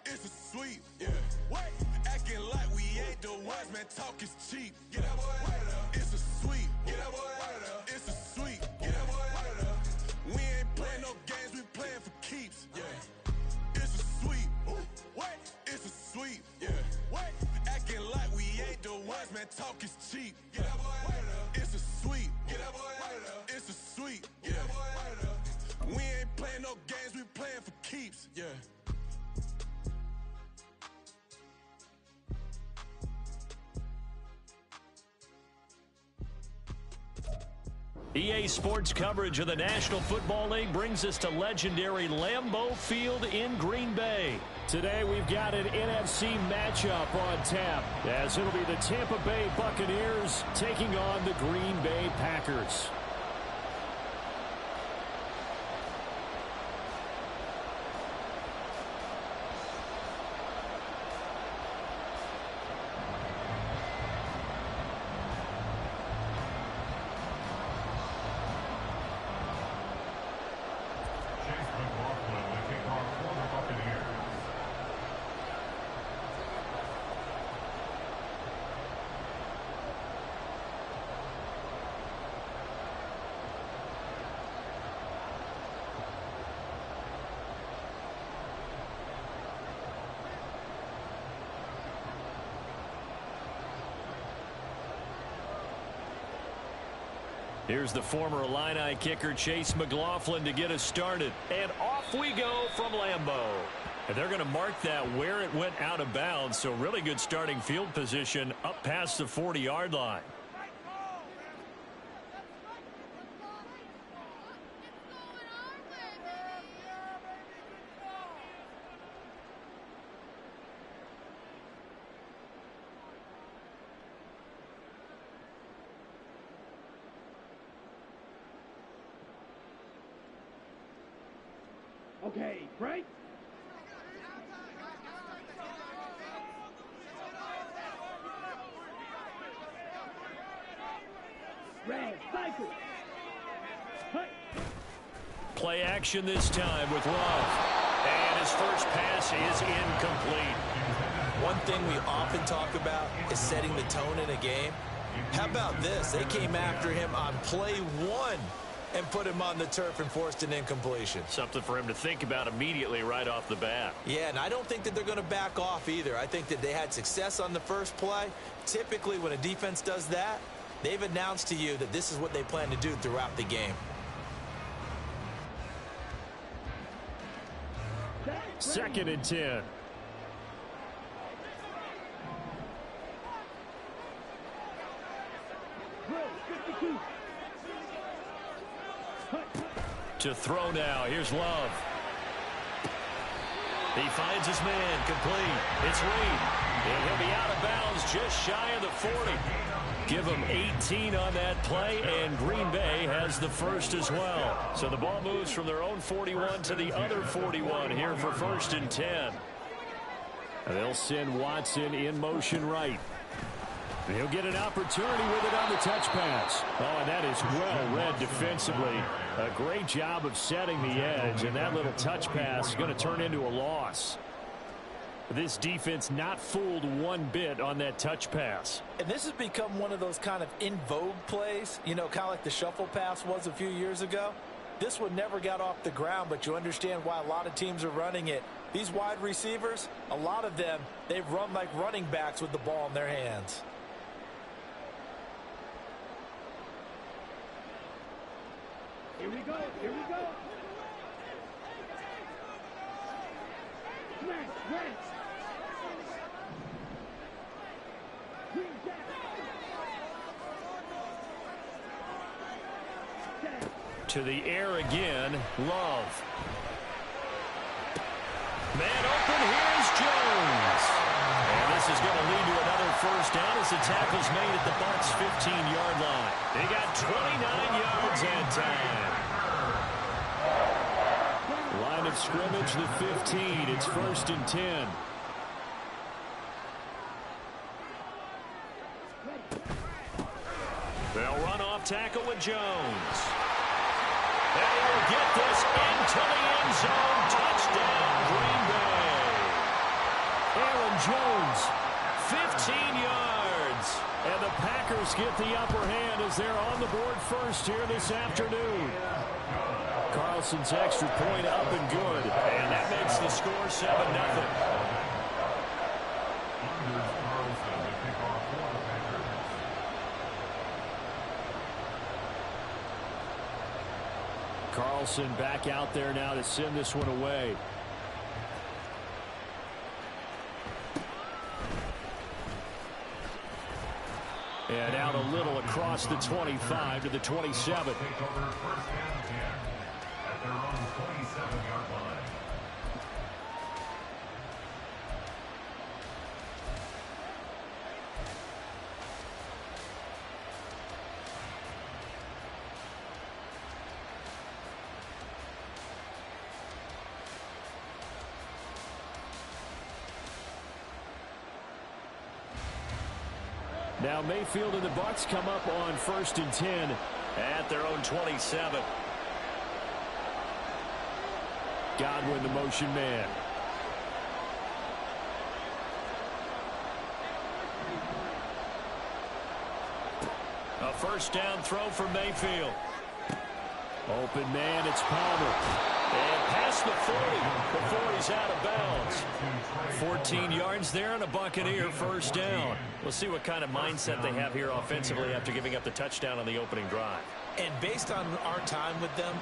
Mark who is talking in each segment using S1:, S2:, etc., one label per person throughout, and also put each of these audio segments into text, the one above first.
S1: It's a sweep, yeah. Acting like we ain't the ones, man, talk is cheap. Get that boy out of there. It's a sweep. Get that boy out of there. It's a sweep. Get that boy out of there. We ain't playing no games, we playing for keeps, yeah. It's a sweep. It's a sweep, yeah. Acting like we ain't the ones, man, talk is cheap. Get that boy out of there. It's a sweep. Get that boy out of there. It's a sweep, yeah. Get that boy out of there. We ain't playing no games, we playing for keeps, yeah.
S2: EA Sports coverage of the National Football League brings us to legendary Lambeau Field in Green Bay. Today we've got an NFC matchup on tap, as it'll be the Tampa Bay Buccaneers taking on the Green Bay Packers. Here's the former Illini kicker Chase McLaughlin to get us started. And off we go from Lambeau. And they're going to mark that where it went out of bounds. So really good starting field position up past the 40-yard line.
S3: Okay, break. Red, cycle.
S2: Play action this time with Love. And his first pass is incomplete.
S4: One thing we often talk about is setting the tone in a game. How about this? They came after him on play one and put him on the turf and forced an incompletion.
S2: Something for him to think about immediately right off the bat.
S4: Yeah, and I don't think that they're going to back off either. I think that they had success on the first play. Typically, when a defense does that, they've announced to you that this is what they plan to do throughout the game.
S2: Second and 10. To throw now. Here's Love. He finds his man. Complete. It's Reed. And he'll be out of bounds just shy of the 40. Give him 18 on that play, and Green Bay has the first as well. So the ball moves from their own 41 to the other 41 here for first and 10. And they'll send Watson in motion right. And he'll get an opportunity with it on the touch pass. Oh, and that is well read defensively. A great job of setting the edge, and that little touch pass is going to turn into a loss. This defense not fooled one bit on that touch pass.
S4: And this has become one of those kind of in vogue plays, you know, kind of like the shuffle pass was a few years ago. This one never got off the ground, but you understand why a lot of teams are running it. These wide receivers, a lot of them, they've run like running backs with the ball in their hands.
S3: Here we go. Here we go. Smash, smash.
S2: To the air again, Love. Man open, here's Jones. And this is going to lead to another first down as the tackle's made at the Bucs' 15-yard line. They got 29 yards that time. Line of scrimmage, the 15. It's first and 10. They'll run off tackle with Jones. And he will get this into the end zone. Touchdown, Green Bay. Jones. 15 yards. And the Packers get the upper hand as they're on the board first here this afternoon. Carlson's extra point up and good. And that makes the score 7-0. Carlson back out there now to send this one away. And out a little across the 25 to the 27. Now Mayfield and the Bucs come up on 1st and 10 at their own 27. Godwin, the motion man. A first down throw for Mayfield. Open man, it's Palmer. And past the 40 before he's out of bounds. 14 yards there and a Buccaneer first down. We'll see what kind of mindset they have here offensively after giving up the touchdown on the opening drive.
S4: And based on our time with them,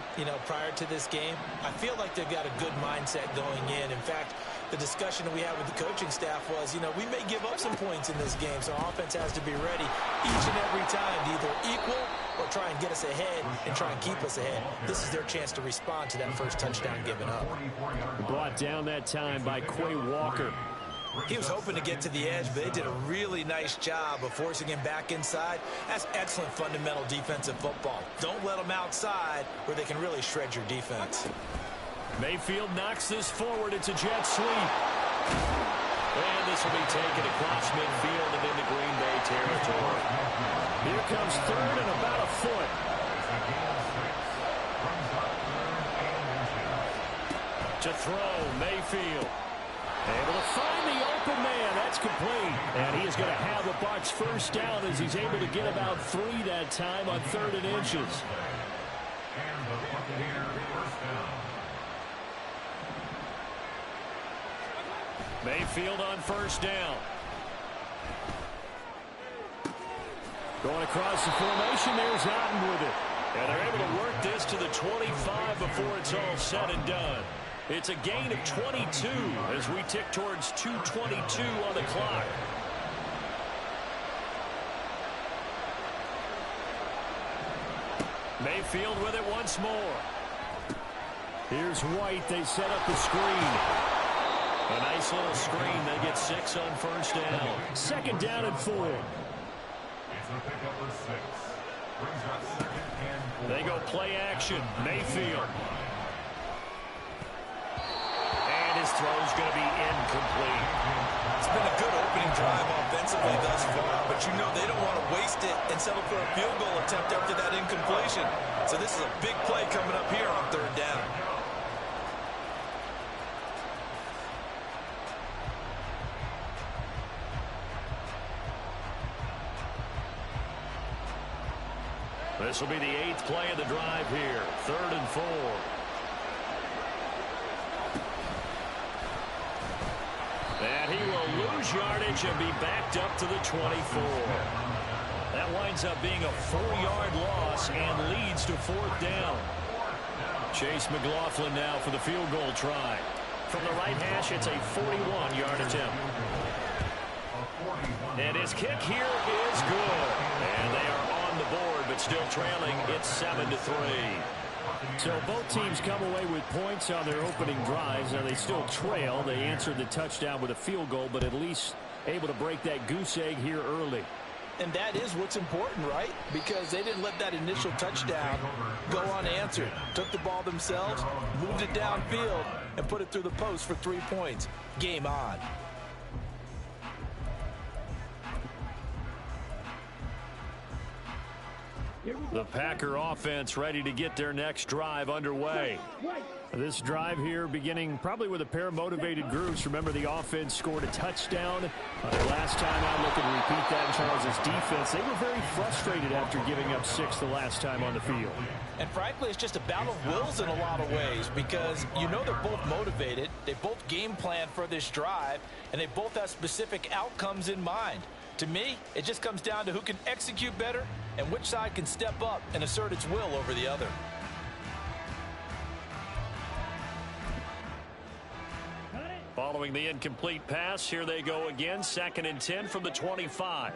S4: prior to this game, I feel like they've got a good mindset going in. In fact, the discussion that we had with the coaching staff was, we may give up some points in this game, so our offense has to be ready each and every time to either equal or try and get us ahead and try and keep us ahead. This is their chance to respond to that first touchdown given up.
S2: Brought down that time by Quay Walker.
S4: He was hoping to get to the edge, but they did a really nice job of forcing him back inside. That's excellent fundamental defensive football. Don't let them outside where they can really shred your defense.
S2: Mayfield knocks this forward. It's a jet sweep. And this will be taken across midfield and into Green Bay territory. Here comes third and about a foot. To throw, Mayfield. Able to find the open man. That's complete. And he is going to have the Bucs first down as he's able to get about 3 that time on 3rd and inches. Mayfield on first down. Going across the formation, there's Otten with it. And they're able to work this to the 25 before it's all said and done. It's a gain of 22 as we tick towards 2:22 on the clock. Mayfield with it once more. Here's White. They set up the screen. A nice little screen. They get 6 on first down. 2nd down and 4. They go play action. Mayfield. His throw's going to be incomplete.
S4: It's been a good opening drive offensively thus far, but they don't want to waste it and settle for a field goal attempt after that incompletion. So this is a big play coming up here on 3rd down.
S2: This will be the 8th play of the drive here. 3rd and 4. And he will lose yardage and be backed up to the 24. That winds up being a 4-yard loss and leads to 4th down. Chase McLaughlin now for the field goal try. From the right hash, it's a 41-yard attempt. And his kick here is good. And they are on the board, but still trailing. It's 7-3. So both teams come away with points on their opening drives. Now they still trail. They answered the touchdown with a field goal, but at least able to break that goose egg here early.
S4: And that is what's important, right? Because they didn't let that initial touchdown go unanswered. Took the ball themselves, moved it downfield, and put it through the post for 3 points. Game on.
S2: The Packer offense ready to get their next drive underway. This drive here beginning probably with a pair of motivated groups. Remember, the offense scored a touchdown last time out. Looking to repeat that in Charles' defense. They were very frustrated after giving up 6 the last time on the field.
S4: And frankly, it's just a battle of wills in a lot of ways because you know they're both motivated. They both game plan for this drive, and they both have specific outcomes in mind. To me, it just comes down to who can execute better and which side can step up and assert its will over the other.
S2: Following the incomplete pass, here they go again. 2nd and 10 from the 25.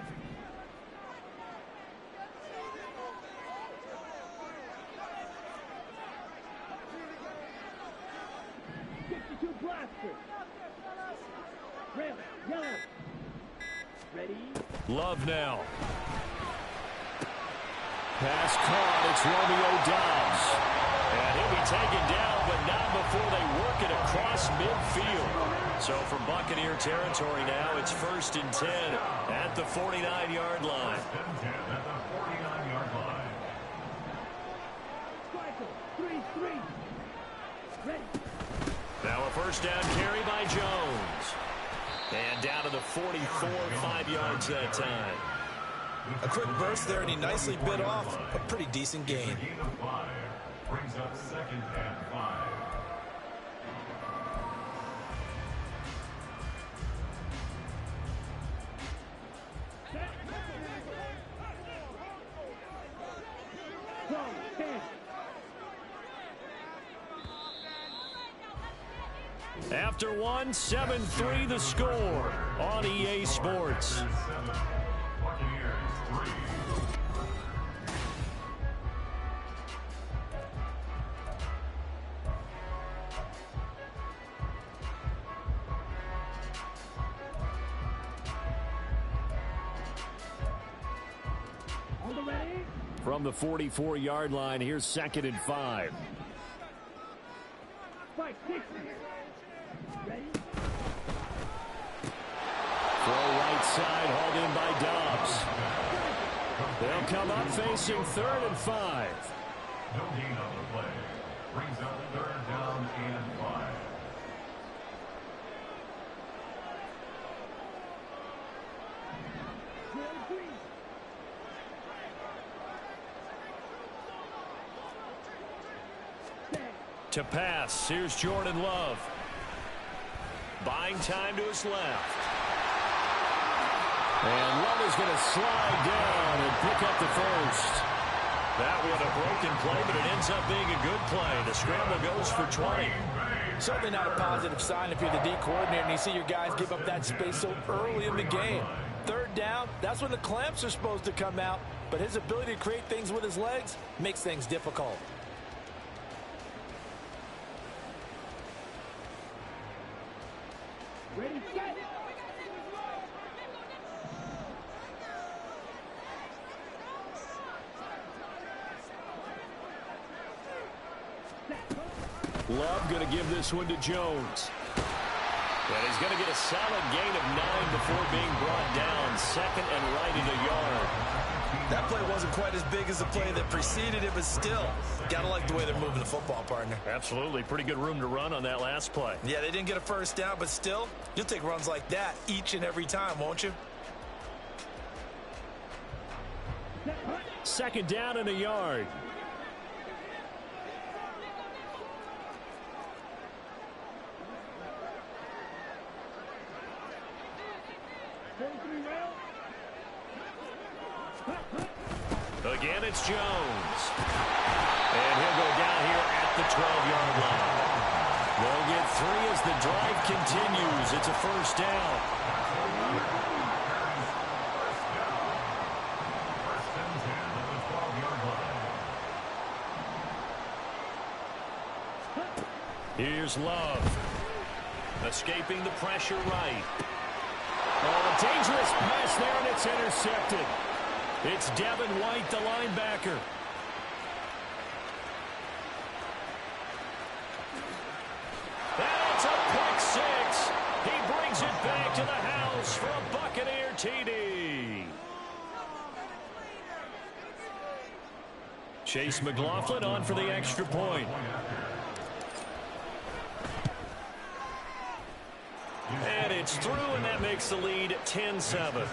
S2: Love now. Pass caught. It's Romeo Doubs. And he'll be taken down, but not before they work it across midfield. So from Buccaneer territory now, it's 1st and 10 at the 49-yard line. Now a 1st down carry by Jones. And down to the 44, 5 yards that time.
S4: A quick burst there, and he nicely bit off a pretty decent gain.
S5: Brings up 2nd and 5.
S2: After one, 7-3 the score on EA Sports. From the 44-yard line, here's 2nd and 5. Throw right side, hauled in by Doubs. They'll come up facing 3rd and 5.
S5: No gain on the play. Brings up 3rd down and 5.
S2: To pass, here's Jordan Love. Buying time to his left. And Love is going to slide down and pick up the 1st. That was a broken play, but it ends up being a good play. The scramble goes for 20.
S4: Certainly not a positive sign if you're the D coordinator and you see your guys give up that space so early in the game. 3rd down, that's when the clamps are supposed to come out, but his ability to create things with his legs makes things difficult.
S3: Ready, set.
S2: Love going to give this one to Jones. And he's going to get a solid gain of 9 before being brought down. 2nd and right in the yard.
S4: That play wasn't quite as big as the play that preceded it, but still, got to like the way they're moving the football, partner.
S2: Absolutely. Pretty good room to run on that last play.
S4: Yeah, they didn't get a 1st down, but still, you'll take runs like that each and every time, won't you?
S2: 2nd down and a yard. Again, it's Jones. And he'll go down here at the 12-yard line. They'll get 3 as the drive continues. It's a 1st down. Here's Love. Escaping the pressure right. Oh, a dangerous pass there, and it's intercepted. It's Devin White, the linebacker. And it's a pick 6. He brings it back to the house for a Buccaneer TD. Chase McLaughlin on for the extra point. And it's through, and that makes the lead 10-7.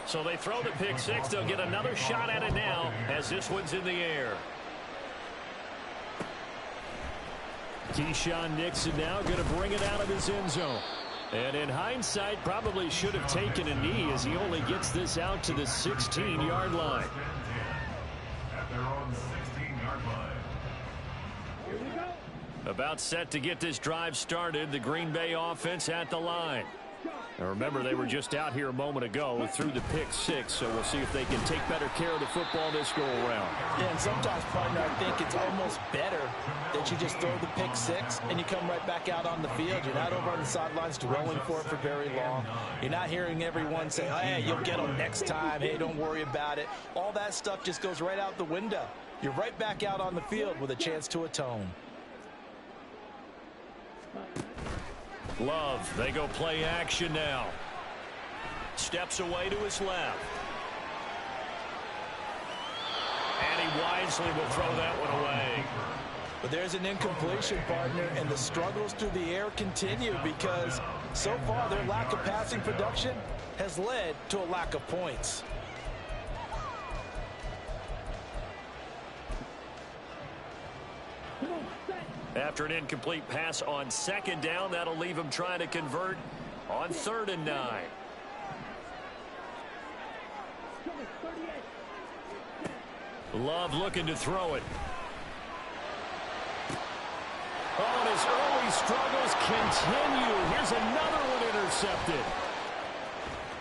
S2: So they throw the pick six. They'll get another shot at it now as this one's in the air. Keyshawn Nixon now going to bring it out of his end zone. And in hindsight, probably should have taken a knee as he only gets this out to the 16-yard line.
S5: At their own 16-yard line.
S3: Here we go.
S2: About set to get this drive started. The Green Bay offense at the line. Now remember, they were just out here a moment ago through the pick six, so we'll see if they can take better care of the football this go around.
S4: Yeah, and sometimes, partner, I think it's almost better that you just throw the pick six and you come right back out on the field. You're not over on the sidelines dwelling for it for very long. You're not hearing everyone say, oh, hey, you'll get them next time. Hey, don't worry about it. All that stuff just goes right out the window. You're right back out on the field with a chance to atone.
S2: Love, they go play action now. Steps away to his left. And he wisely will throw that one away.
S4: But there's an incompletion, partner, and the struggles through the air continue because so far their lack of passing production has led to a lack of points.
S2: After an incomplete pass on second down, that'll leave him trying to convert on 3rd and 9. Love looking to throw it. Oh, and his early struggles continue. Here's another one intercepted.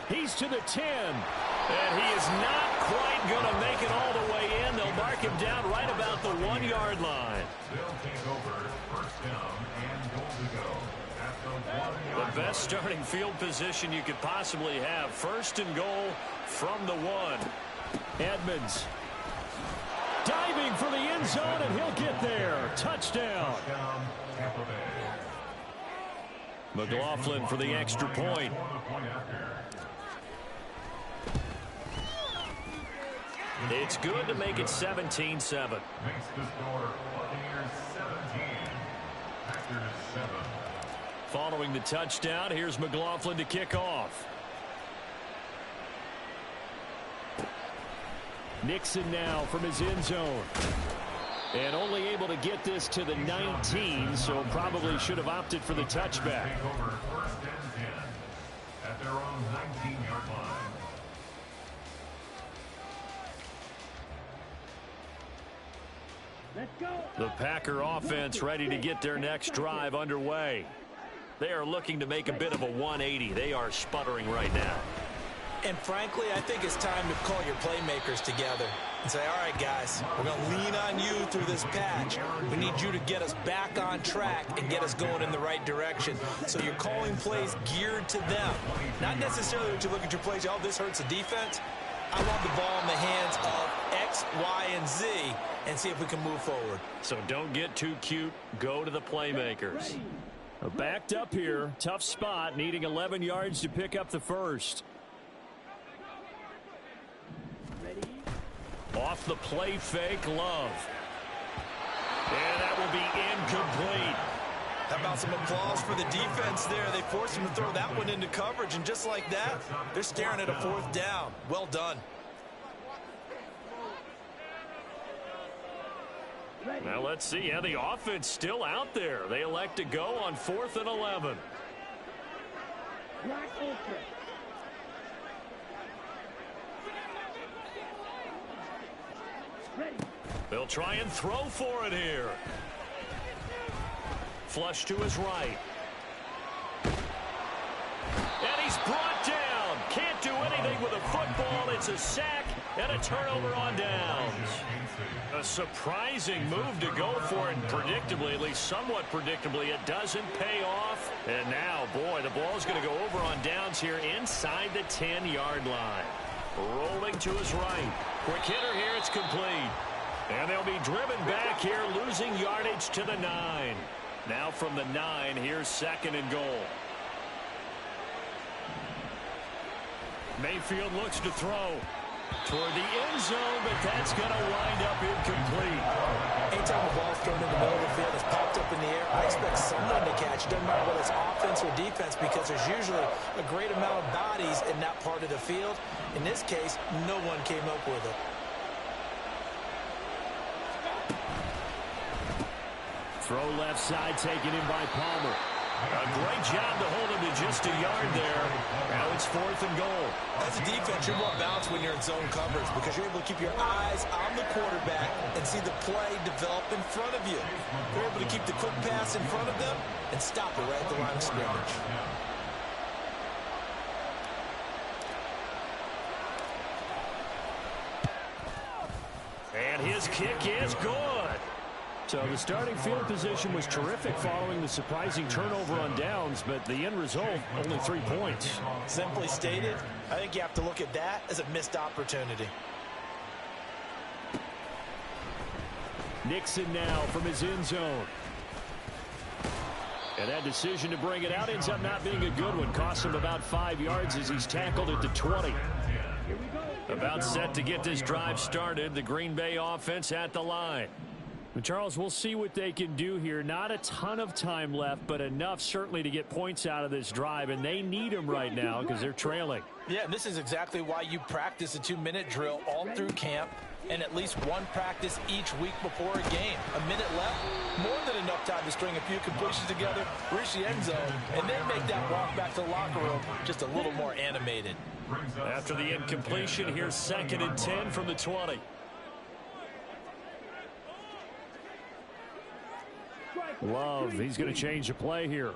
S2: He's to the 10. And he is not quite going to make it all the way in. They'll mark him down right about the 1-yard line.
S5: They'll take over 1st down and goal to go at the 1-yard
S2: The best starting field position you could possibly have. 1st and goal from the 1. Edmonds diving for the end zone, and he'll get there. Touchdown.
S5: Tampa Bay.
S2: McLaughlin for the extra point. It's good to make it 17-7.
S5: Makes the score Buccaneers 17. Packers 7.
S2: Following the touchdown, here's McLaughlin to kick off. Nixon now from his end zone. And only able to get this to the 19, so probably should have opted for the touchback.
S5: Take over 1st and 10 at their own 19-yard line.
S3: Let's go.
S2: The Packer offense ready to get their next drive underway. They are looking to make a bit of a 180. They are sputtering right now.
S4: And frankly, I think it's time to call your playmakers together and say, all right, guys, we're going to lean on you through this patch. We need you to get us back on track and get us going in the right direction. So you're calling plays geared to them. Not necessarily that you look at your plays, oh, this hurts the defense. I want the ball in the hands of X, Y, and Z and see if we can move forward.
S2: So don't get too cute. Go to the playmakers. Backed up here. Tough spot. Needing 11 yards to pick up the first. Off the play fake, Love. And that will be incomplete.
S4: How about some applause for the defense there? They forced him to throw that one into coverage, and just like that, they're staring at a 4th down. Well done.
S2: Now let's see. Yeah, the offense still out there. They elect to go on 4th and 11.
S3: Black Ultra. Ready.
S2: They'll try and throw for it here. Flush to his right. And he's brought down. Can't do anything with a football. It's a sack and a turnover on downs. A surprising move to go for it. Predictably, at least somewhat predictably, it doesn't pay off. And now, boy, the ball's going to go over on downs here inside the 10-yard line. Rolling to his right. Quick hitter here. It's complete. And they'll be driven back here, losing yardage to the 9. Now from the 9, here's 2nd and goal. Mayfield looks to throw toward the end zone, but that's going to wind up incomplete.
S4: Anytime a ball's thrown in the middle of the field, it's popped up in the air, I expect someone to catch. It doesn't matter whether it's offense or defense, because there's usually a great amount of bodies in that part of the field. In this case, no one came up with it.
S2: Throw left side taken in by Palmer. A great job to hold him to just a yard there. Now it's 4th and goal.
S4: As a defense, you're more balanced when you're in zone coverage because you're able to keep your eyes on the quarterback and see the play develop in front of you. You're able to keep the quick pass in front of them and stop it right at the line of scrimmage.
S2: And his kick is good. So the starting field position was terrific following the surprising turnover on downs, but the end result, only 3 points.
S4: Simply stated, I think you have to look at that as a missed opportunity.
S2: Nixon now from his end zone. And that decision to bring it out ends up not being a good one. Costs him about 5 yards as he's tackled at the 20. About set to get this drive started. The Green Bay offense at the line. Charles, we'll see what they can do here. Not a ton of time left, but enough certainly to get points out of this drive, and they need them right now because they're trailing.
S4: Yeah, and this is exactly why you practice a 2-minute drill all through camp and at least one practice each week before a game. A minute left, more than enough time to string a few completions together, reach the end zone, and then make that walk back to the locker room just a little more animated.
S2: After the incompletion, here's 2nd and 10 from the 20. Love, he's going to change the play here.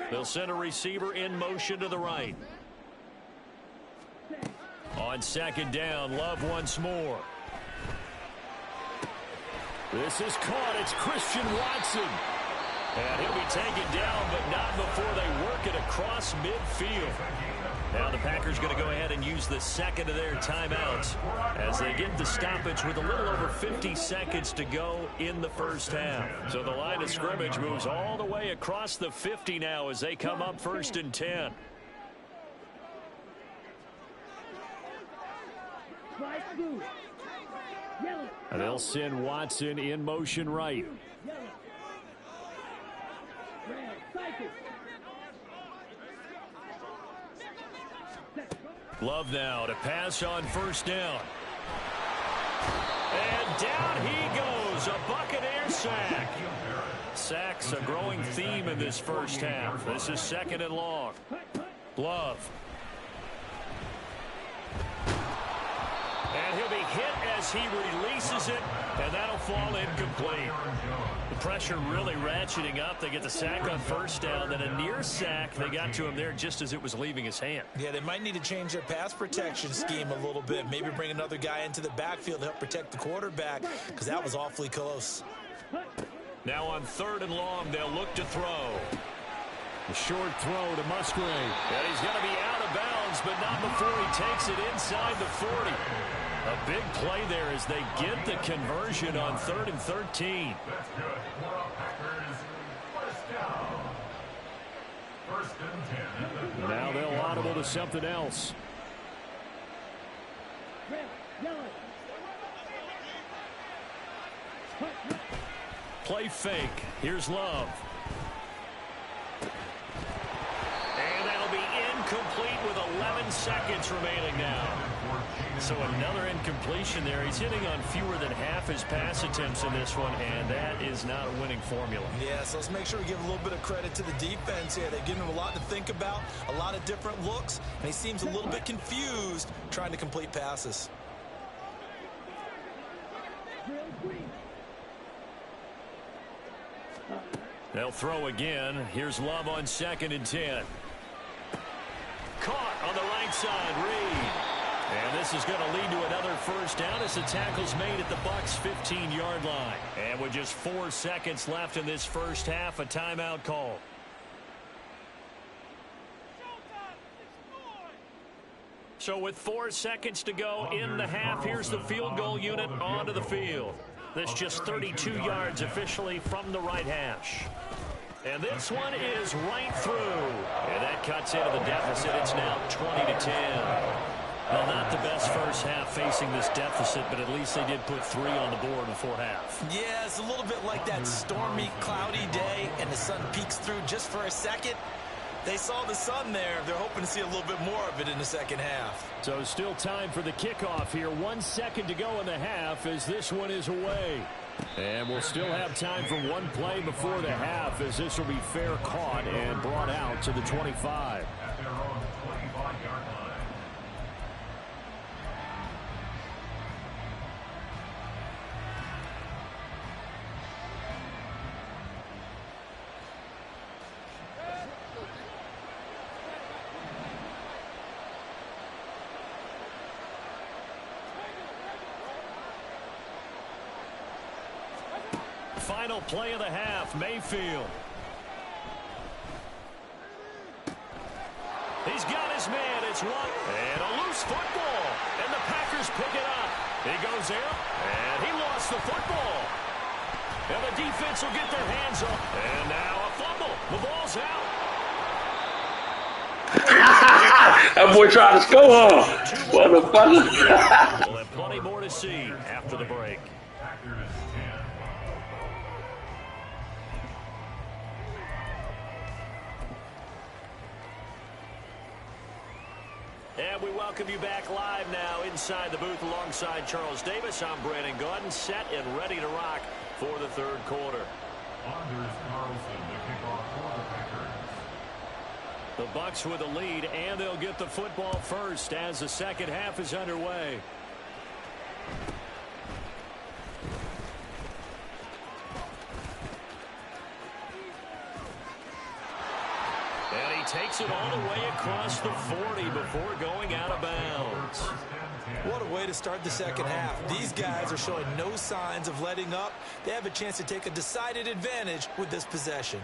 S2: They'll send a receiver in motion to the right. On 2nd down, Love once more. This is caught. It's Christian Watson. And he'll be taken down, but not before they work it across midfield. Now the Packers going to go ahead and use the 2nd of their timeouts as they get the stoppage with a little over 50 seconds to go in the first half. So the line of scrimmage moves all the way across the 50 now as they come up 1st and 10. And they'll send Watson in motion right. Love now to pass on 1st down. And down he goes. A Buccaneer sack. Sacks a growing theme in this first half. This is 2nd and long. Love. And he'll be hit as he releases it, and that'll fall incomplete. The pressure really ratcheting up. They get the sack on 1st down, then a near sack. They got to him there just as it was leaving his hand.
S4: Yeah, they might need to change their pass protection scheme a little bit. Maybe bring another guy into the backfield to help protect the quarterback, because that was awfully close.
S2: Now on 3rd and long, they'll look to throw. A short throw to Musgrave. And he's going to be out of bounds, but not before he takes it inside the 40. A big play there as they get the conversion on 3rd and 13.
S5: That's good. Packers, 1st down. 1st and 10.
S2: Now they'll audible to something else. Play fake. Here's Love. And that'll be incomplete with 11 seconds remaining now. So another incompletion there. He's hitting on fewer than half his pass attempts in this one, and that is not a winning formula.
S4: Yeah, so let's make sure we give a little bit of credit to the defense here. They've given him a lot to think about, a lot of different looks, and he seems a little bit confused trying to complete passes.
S2: They'll throw again. Here's Love on 2nd and 10. Caught on the right side, Reed. And this is going to lead to another 1st down as the tackle's made at the Bucs' 15-yard line. And with just 4 seconds left in this first half, a timeout call. So with 4 seconds to go in the half, here's the field goal unit onto the field. That's just 32 yards officially from the right hash. And this one is right through. And that cuts into the deficit. It's now 20-10. Well, not the best first half facing this deficit, but at least they did put 3 on the board before half.
S4: Yeah, it's a little bit like that stormy, cloudy day, and the sun peeks through just for a second. They saw the sun there. They're hoping to see a little bit more of it in the second half.
S2: So still time for the kickoff here. 1 second to go in the half as this one is away. And we'll still have time for one play before the half as this will be fair caught and brought out to the 25.
S5: At their own 25-yard line.
S2: Final play of the half, Mayfield. He's got his man. It's one. And a loose football. And the Packers pick it up. He goes there. And he lost the football. And the defense will get their hands up. And now a fumble. The ball's out.
S6: That boy tried to score. What a fun.
S2: We'll have plenty more to see after the break.
S5: Packers 10.
S2: And we welcome you back live now inside the booth alongside Charles Davis. I'm Brandon Gaudin, set and ready to rock for the third quarter.
S5: Anders Carlson to kick off for the Packers.
S2: The Bucs with the lead, and they'll get the football first as the second half is underway. And he takes it all the way across the 40 before going out of bounds.
S4: What a way to start the second half. These guys are showing no signs of letting up. They have a chance to take a decided advantage with this possession.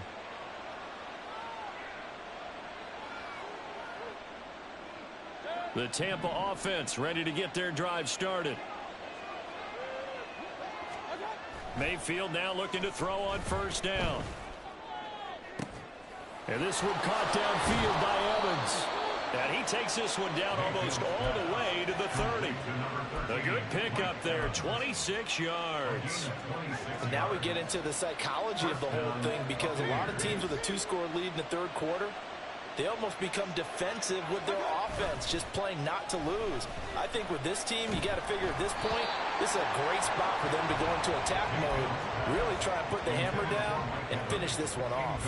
S2: The Tampa offense ready to get their drive started. Mayfield now looking to throw on first down. And this one caught downfield by Evans. And he takes this one down almost all the way to the 30. A good pickup there, 26 yards.
S4: And now we get into the psychology of the whole thing, because a lot of teams with a 2-score lead in the third quarter, they almost become defensive with their offense, just playing not to lose. I think with this team, you got to figure at this point, this is a great spot for them to go into attack mode, really try and put the hammer down and finish this one off.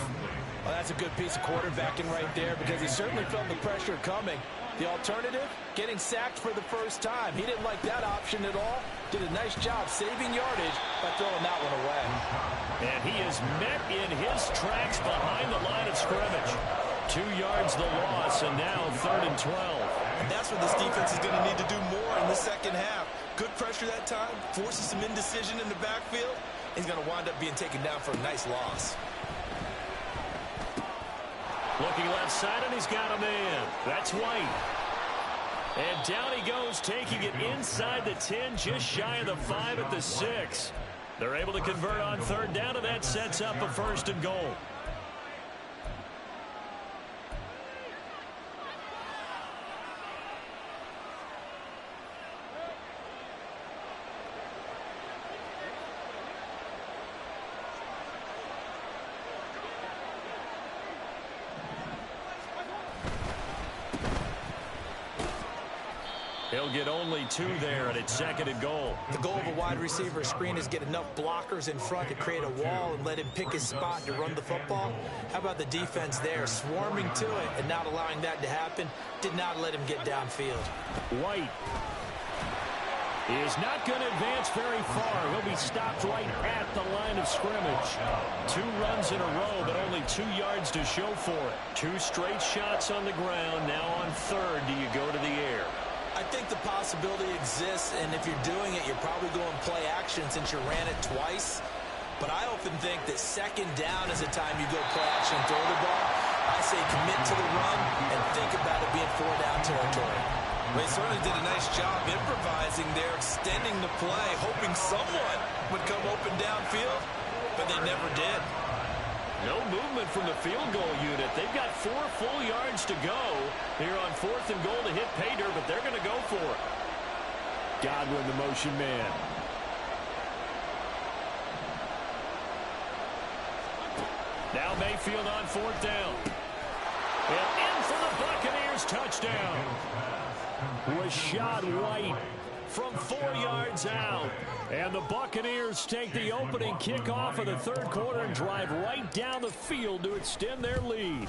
S4: Well, that's a good piece of quarterbacking right there, because he certainly felt the pressure coming. The alternative, getting sacked for the first time. He didn't like that option at all. Did a nice job saving yardage by throwing that one away.
S2: And he is met in his tracks behind the line of scrimmage. 2 yards the loss, and now 3rd and 12.
S4: And that's what this defense is going to need to do more in the second half. Good pressure that time, forces some indecision in the backfield. He's going to wind up being taken down for a nice loss.
S2: Looking left side, and he's got a man. That's White. And down he goes, taking it inside the 10, just shy of the 5 at the 6. They're able to convert on third down, and that sets up a 1st and goal. He'll get only 2 there, and it's 2nd and goal.
S4: The goal of a wide receiver screen is get enough blockers in front to create a wall and let him pick his spot to run the football. How about the defense there, swarming to it and not allowing that to happen? Did not let him get downfield.
S2: White is not going to advance very far. He'll be stopped right at the line of scrimmage. 2 runs in a row, but only 2 yards to show for it. 2 straight shots on the ground. Now on 3rd, do you go to the air?
S4: I think the possibility exists, and if you're doing it, you're probably going play action since you ran it twice. But I often think that 2nd down is the time you go play action and throw the ball. I say commit to the run and think about it being 4-down territory. They certainly did a nice job improvising there, extending the play, hoping someone would come open downfield, but they never did.
S2: No movement from the field goal unit. They've got 4 full yards to go here on 4th and goal to hit pay dirt, but they're going to go for it. Godwin, the motion man. Now Mayfield on 4th down. And in for the Buccaneers touchdown. Rachaad White from 4 yards out. And the Buccaneers take the opening kickoff of the 3rd quarter and drive right down the field to extend their lead.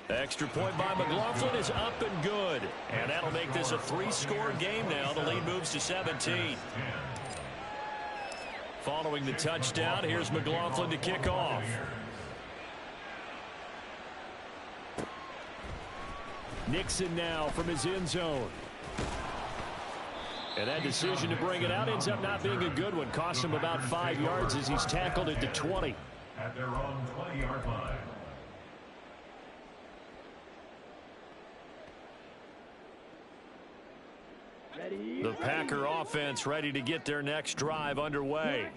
S2: Extra point by McLaughlin is up and good. And that'll make this a 3-score game now. The lead moves to 17. Following the touchdown, here's McLaughlin to kick off. Nixon now from his end zone. And that decision to bring it out ends up not being a good one. Cost him about 5 yards as he's tackled at the 20.
S5: At their own 20-yard line.
S2: The Packer offense ready to get their next drive underway.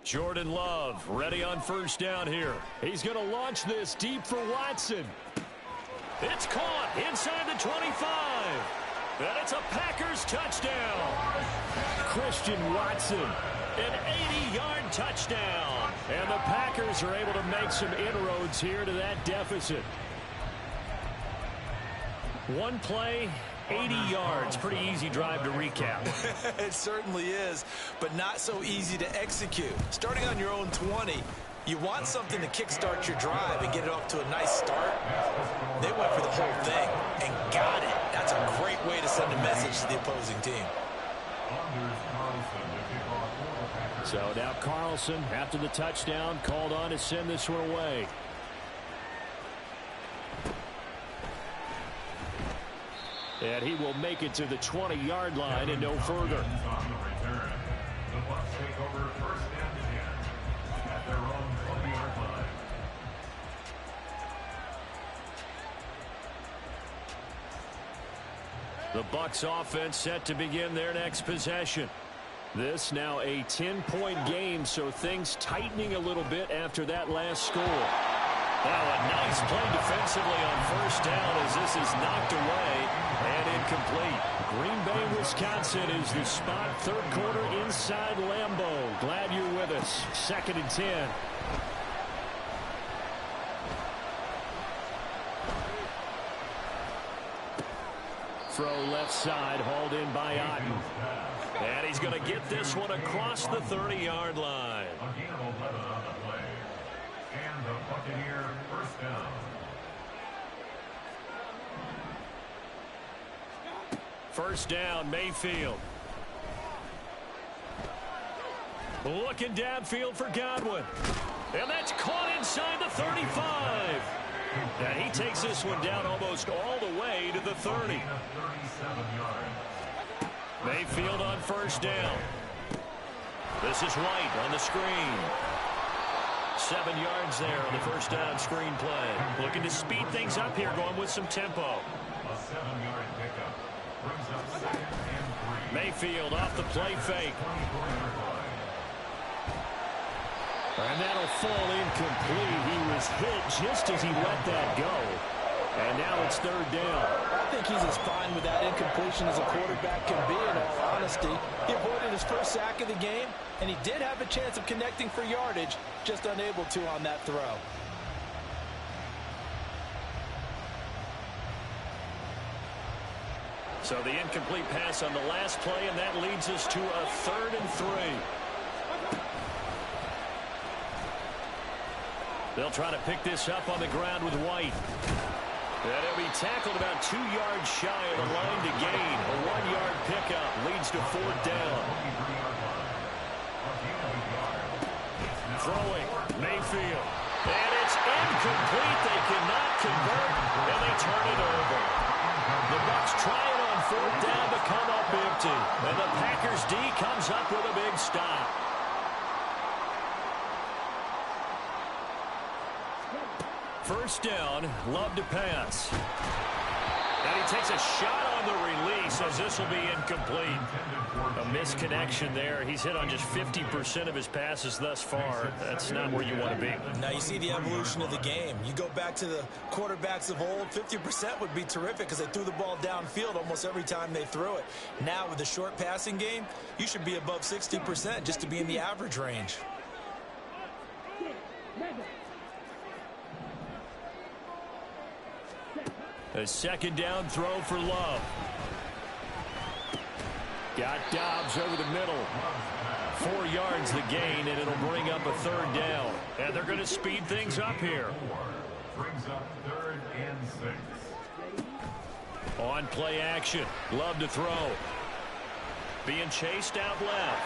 S2: Jordan Love ready on 1st down here. He's going to launch this deep for Watson. It's caught inside the 25. And it's a Packers touchdown. Christian Watson, an 80-yard touchdown. And the Packers are able to make some inroads here to that deficit. One play, 80 yards. Pretty easy drive to recap.
S4: It certainly is, but not so easy to execute. Starting on your own 20, you want something to kickstart your drive and get it off to a nice start. They went for the whole thing and got it. That's a great way to send a message to the opposing team.
S2: So now Carlson, after the touchdown, called on to send this one away. And he will make it to the 20-yard line and no further.
S5: On the return, the Bucs take over 1st and 10 at their own 20-yard line.
S2: The Bucs offense set to begin their next possession. This now a 10-point game, so things tightening a little bit after that last score. Now a nice play defensively on 1st down as this is knocked away and incomplete. Green Bay, Wisconsin is the spot. 3rd quarter inside Lambeau. Glad you're with us. 2nd and 10. Throw left side, hauled in by Otten. And he's going to get this one across the 30-yard line.
S5: A gain of 11 on the play. And the Buccaneer 1st down.
S2: 1st down, Mayfield. Looking downfield for Godwin. And that's caught inside the 35. And he takes this one down almost all the way to the 30. Mayfield on 1st down. This is White on the screen. 7 yards there on the 1st down screen play. Looking to speed things up here, going with some tempo.
S5: A 7-yard pickup brings up 2nd and 3.
S2: Mayfield off the play fake. And that'll fall incomplete. He was hit just as he let that go. And now it's 3rd down.
S4: I think he's as fine with that incompletion as a quarterback can be, in all honesty. He avoided his 1st sack of the game, and he did have a chance of connecting for yardage, just unable to on that throw.
S2: So the incomplete pass on the last play, and that leads us to a 3rd and 3. They'll try to pick this up on the ground with White. And he'll be tackled about 2 yards shy of the line to gain. A 1-yard pickup leads to 4th down. Throwing, Mayfield. And it's incomplete. They cannot convert, and they turn it over. The Bucs try it on 4th down to come up empty. And the Packers D comes up with a big stop. first down. Love to pass. And he takes a shot on the release as this will be incomplete. A misconnection there. He's hit on just 50% of his passes thus far. That's not where you want to be.
S4: Now you see the evolution of the game. You go back to the quarterbacks of old, 50% would be terrific because they threw the ball downfield almost every time they threw it. Now with the short passing game, you should be above 60% just to be in the average range.
S2: A second down throw for Love. Got Dobbs over the middle. 4 yards the gain, and it'll bring up a third down. And they're going to speed things up here.
S5: Brings up 3rd and 6.
S2: On play action. Love to throw. Being chased out left.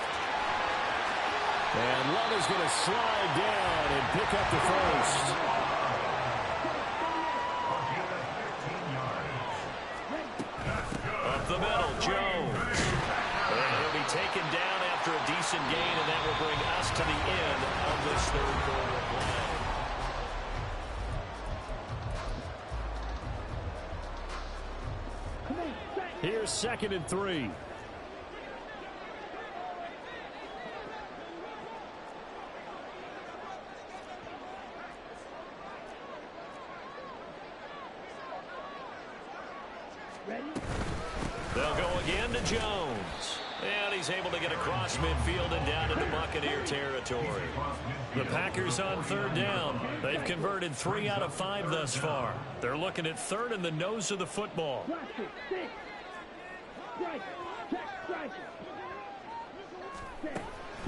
S2: And Love is going to slide down and pick up the first. Up the middle, Jones. And he'll be taken down after a decent gain, and that will bring us to the end of this third quarter play. Here's 2nd and 3. They'll go again to Jones. And he's able to get across midfield and down into Buccaneer territory. The Packers on 3rd down. They've converted 3 out of 5 thus far. They're looking at 3rd in the nose of the football.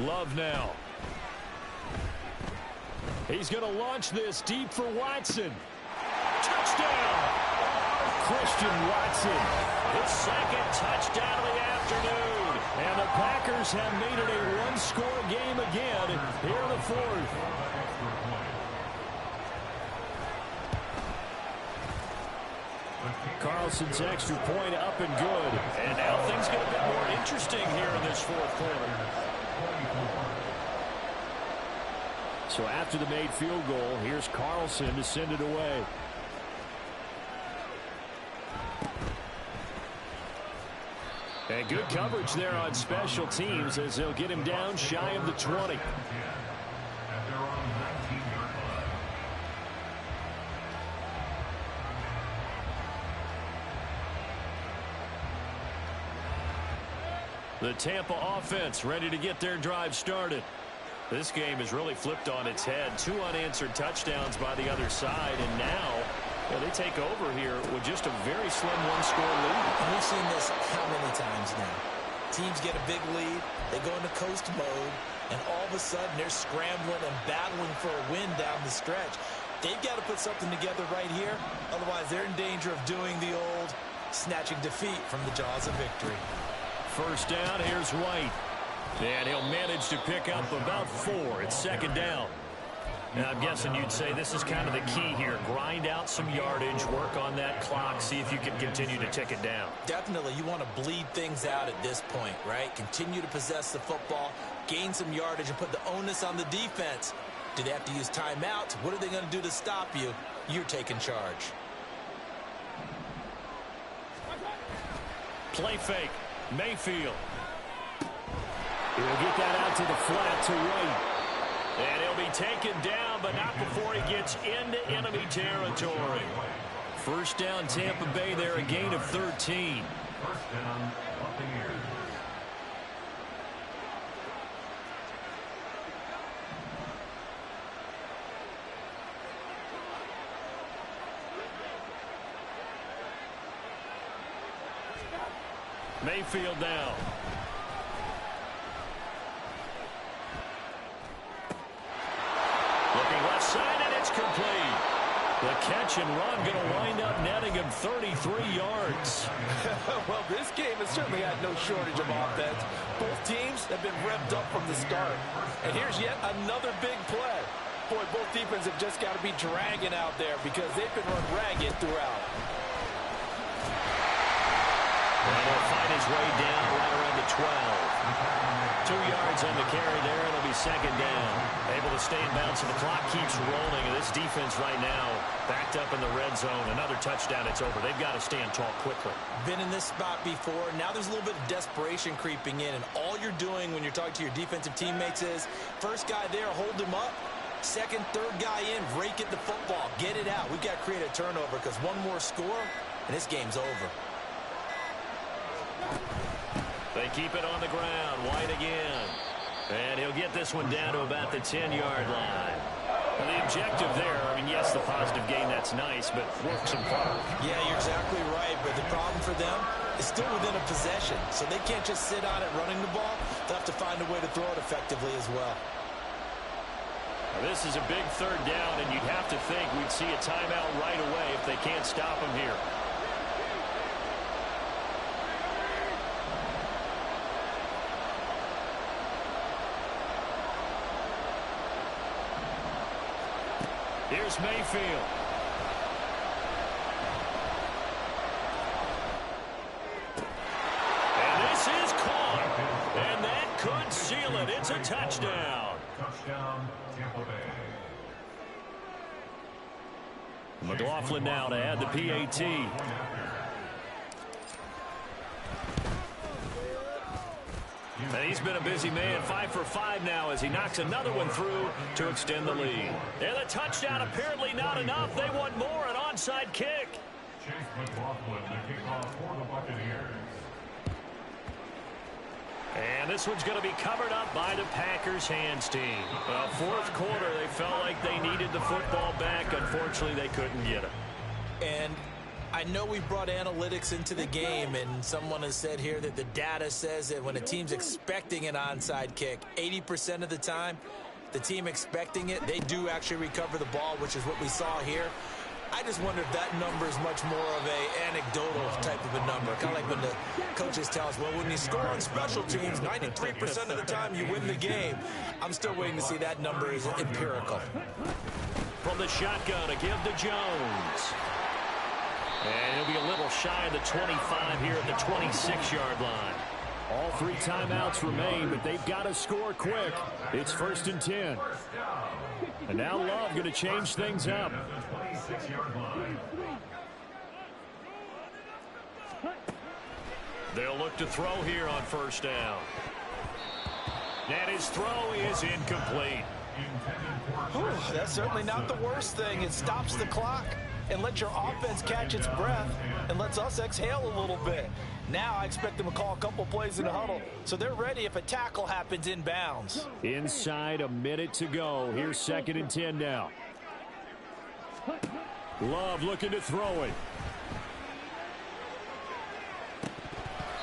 S2: Love now. He's going to launch this deep for Watson. Touchdown! Christian Watson. His 2nd touchdown of the afternoon. And the Packers have made it a one-score game again here in the 4th. Carlson's extra point up and good. And now things get a bit more interesting here in this 4th quarter. So after the made field goal, here's Carlson to send it away. And good coverage there on special teams as they'll get him down shy of the 20. The Tampa offense ready to get their drive started. This game is really flipped on its head. 2 unanswered touchdowns by the other side, and now they take over here with just a very slim one-score lead.
S4: And we've seen this how many times now? Teams get a big lead, they go into coast mode, and all of a sudden they're scrambling and battling for a win down the stretch. They've got to put something together right here, otherwise they're in danger of doing the old snatching defeat from the jaws of victory.
S2: First down, here's White. And he'll manage to pick up about 4. It's 2nd down. Now, I'm guessing you'd say this is kind of the key here. Grind out some yardage, work on that clock, see if you can continue to tick it down.
S4: Definitely. You want to bleed things out at this point, right? Continue to possess the football, gain some yardage, and put the onus on the defense. Do they have to use timeouts? What are they going to do to stop you? You're taking charge.
S2: Play fake. Mayfield. He'll get that out to the flat to White. And he'll be taken down, but not before he gets into enemy territory. First down, Tampa Bay there, a gain of 13.
S5: First down, Buccaneers.
S2: Mayfield now. Looking left side, and it's complete. The catch and run going to wind up netting him 33 yards.
S4: Well, this game has certainly had no shortage of offense. Both teams have been revved up from the start. And here's yet another big play. Boy, both defenses have just got to be dragging out there because they've been run ragged throughout.
S2: And he'll find his way down right around the 12. 2 yards on the carry there. It'll be second down. Able to stay in bounds, so the clock keeps rolling. And this defense right now backed up in the red zone. Another touchdown, it's over. They've got to stand tall quickly.
S4: Been in this spot before. Now there's a little bit of desperation creeping in. And all you're doing when you're talking to your defensive teammates is, first guy there, hold him up. Second, third guy in, rake at the football. Get it out. We've got to create a turnover because one more score, and this game's over.
S2: They keep it on the ground. White again. And he'll get this one down to about the 10-yard line. Now, the objective there, I mean, yes, the positive gain, that's nice, but work some hard.
S4: Yeah, you're exactly right, but the problem for them is still within a possession, so they can't just sit on it running the ball. They'll have to find a way to throw it effectively as well.
S2: Now, this is a big third down, and you'd have to think we'd see a timeout right away if they can't stop him here. Here's Mayfield. And this is caught. And that could seal it. It's a touchdown.
S5: Touchdown, Tampa Bay.
S2: McLaughlin now to add the PAT. And he's been a busy man, 5 for 5 now as he knocks another one through to extend the lead. And the touchdown apparently not enough. They want more, an onside kick.
S5: Chase McLaughlin, the kickoff for the Buccaneers.
S2: And this one's going to be covered up by the Packers hands team. Fourth quarter, they felt like they needed the football back. Unfortunately, they couldn't get it.
S4: And I know we brought analytics into the game, and someone has said here that the data says that when a team's expecting an onside kick, 80% of the time, the team expecting it, they do actually recover the ball, which is what we saw here. I just wonder if that number is much more of a anecdotal type of a number. Kind of like when the coaches tell us, well, when you score on special teams, 93% of the time you win the game. I'm still waiting to see that number is empirical.
S2: From the shotgun, a give to Jones. And he'll be a little shy of the 25 here at the 26-yard line. All 3 timeouts remain, but they've got to score quick. It's 1st and 10. And now Love going to change things up. They'll look to throw here on 1st down. And his throw is incomplete.
S4: That's certainly not the worst thing. It stops the clock and lets your offense catch its breath and lets us exhale a little bit. Now I expect them to call a couple plays in the huddle, so they're ready if a tackle happens in bounds.
S2: Inside a minute to go. Here's 2nd and 10 now. Love looking to throw it.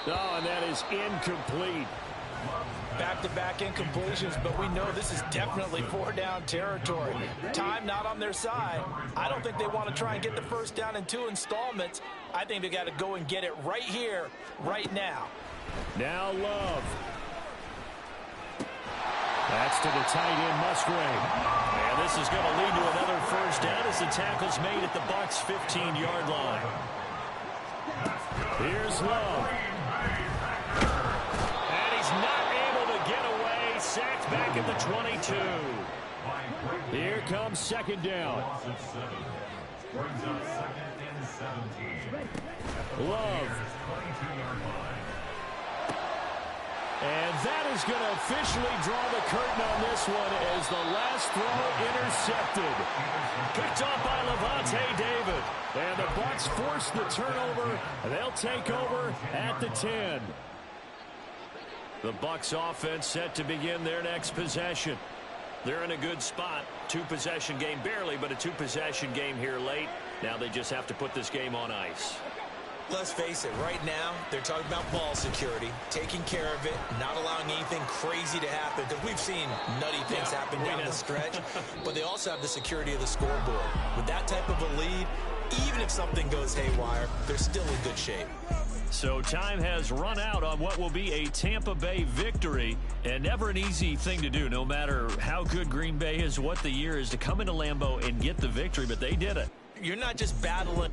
S2: Oh, and that is incomplete.
S4: Back-to-back incompletions, but we know this is definitely 4-down territory. Time not on their side. I don't think they want to try and get the 1st down in 2 installments. I think they got to go and get it right here, right now.
S2: Now Love. That's to the tight end, Musgrave. And this is going to lead to another 1st down as the tackle's made at the Bucs' 15-yard line. Here's Love. Not able to get away. Sacked back at the 22. Here comes 2nd down. Love. And that is going to officially draw the curtain on this one as the last throw intercepted. Picked off by Lavonte David. And the Bucs force the turnover. They'll take over at the 10. The Bucs offense set to begin their next possession. They're in a good spot. 2-possession game, barely, but a 2-possession game here late. Now they just have to put this game on ice.
S4: Let's face it, right now, they're talking about ball security, taking care of it, not allowing anything crazy to happen, because we've seen nutty things happen down the stretch, but they also have the security of the scoreboard. With that type of a lead, even if something goes haywire, they're still in good shape.
S2: So time has run out on what will be a Tampa Bay victory, and never an easy thing to do, no matter how good Green Bay is, what the year is, to come into Lambeau and get the victory, but they did it.
S4: You're not just battling.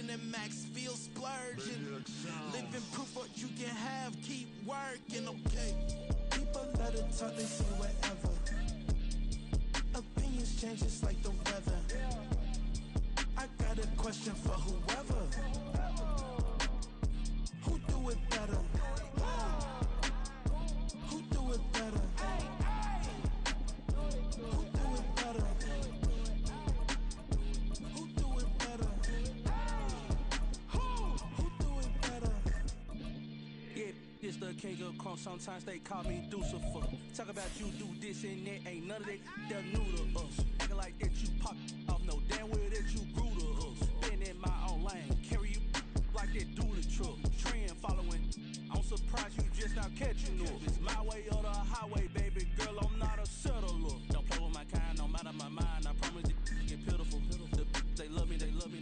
S7: and max, feel splurging. Living proof what you can have, keep working, okay? People let it talk, they say whatever. Opinions change just like the weather. I got a question for whoever. Who do it better? Who do it better? Who do it better? Who do it better? Who do it better?
S8: Yeah, this the king of crunk. Sometimes they call me Lucifer. Talk about you do this and that. Ain't none of that they're new to us. Acting like that you pop off. No damn well that you grew to us. Been in my own lane. Carry you like that do the truck. Trend following. I'm surprised you just not catching up. It's my way or the highway, baby girl. I'm not a settler. Don't play with my kind, no matter my mind. I promise it get pitiful. They love me, they love me.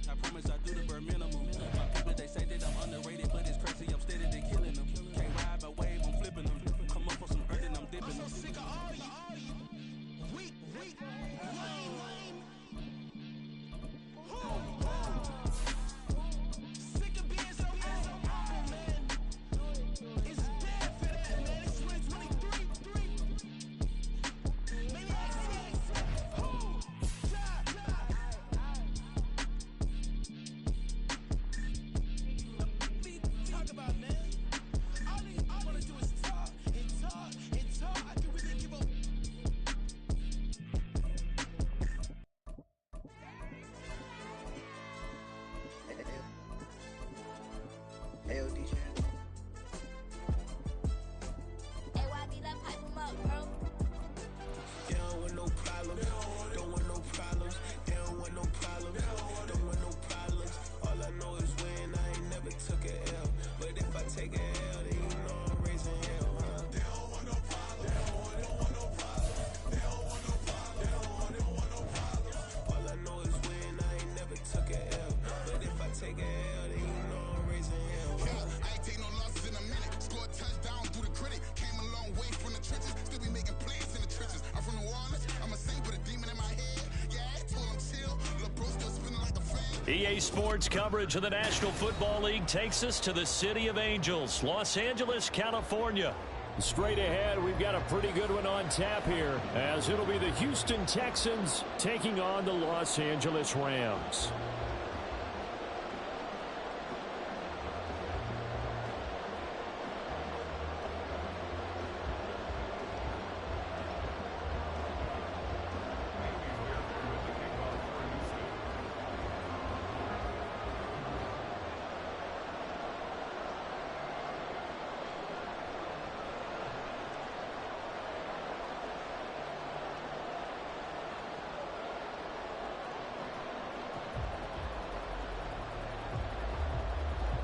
S8: I promise I do the bare minimum. My people, they say that I'm underrated, but it's crazy. I'm steady, they killing them. Can't ride my wave, I'm flipping them. Come up for some earth and I'm dipping them.
S7: I'm so sick of all you. Weak, lame. Sick of being so humble, man. It's dead for that, man. It's 2023. Maniacs. Talk about, man. All I want to do is talk and talk and talk. I can really give up.
S9: AOD channel.
S10: AYD, let pipe him up, bro.
S7: They don't want no problems. Don't want no problems. They don't want no problems. Don't want no problems. All I know is win. I ain't never took a L. But if I take a L, then you know I'm raising hell, huh? They don't want no problems. They don't want no problems. They don't want no problems. They don't want no problems. All I know is win. I ain't never took a L. But if I take a L, then you know I'm raising hell, huh?
S11: Yeah, I ain't take no losses in a minute. Scored touchdown through the critic. Came a long way from the trenches. Still be making plays in the trenches. I'm from New Orleans. I'm a saint with a demon in my head. Yeah, I told him chill. LeBron still spinning like a fan.
S2: EA Sports coverage of the National Football League takes us to the City of Angels, Los Angeles, California. Straight ahead, we've got a pretty good one on tap here, as it'll be the Houston Texans taking on the Los Angeles Rams.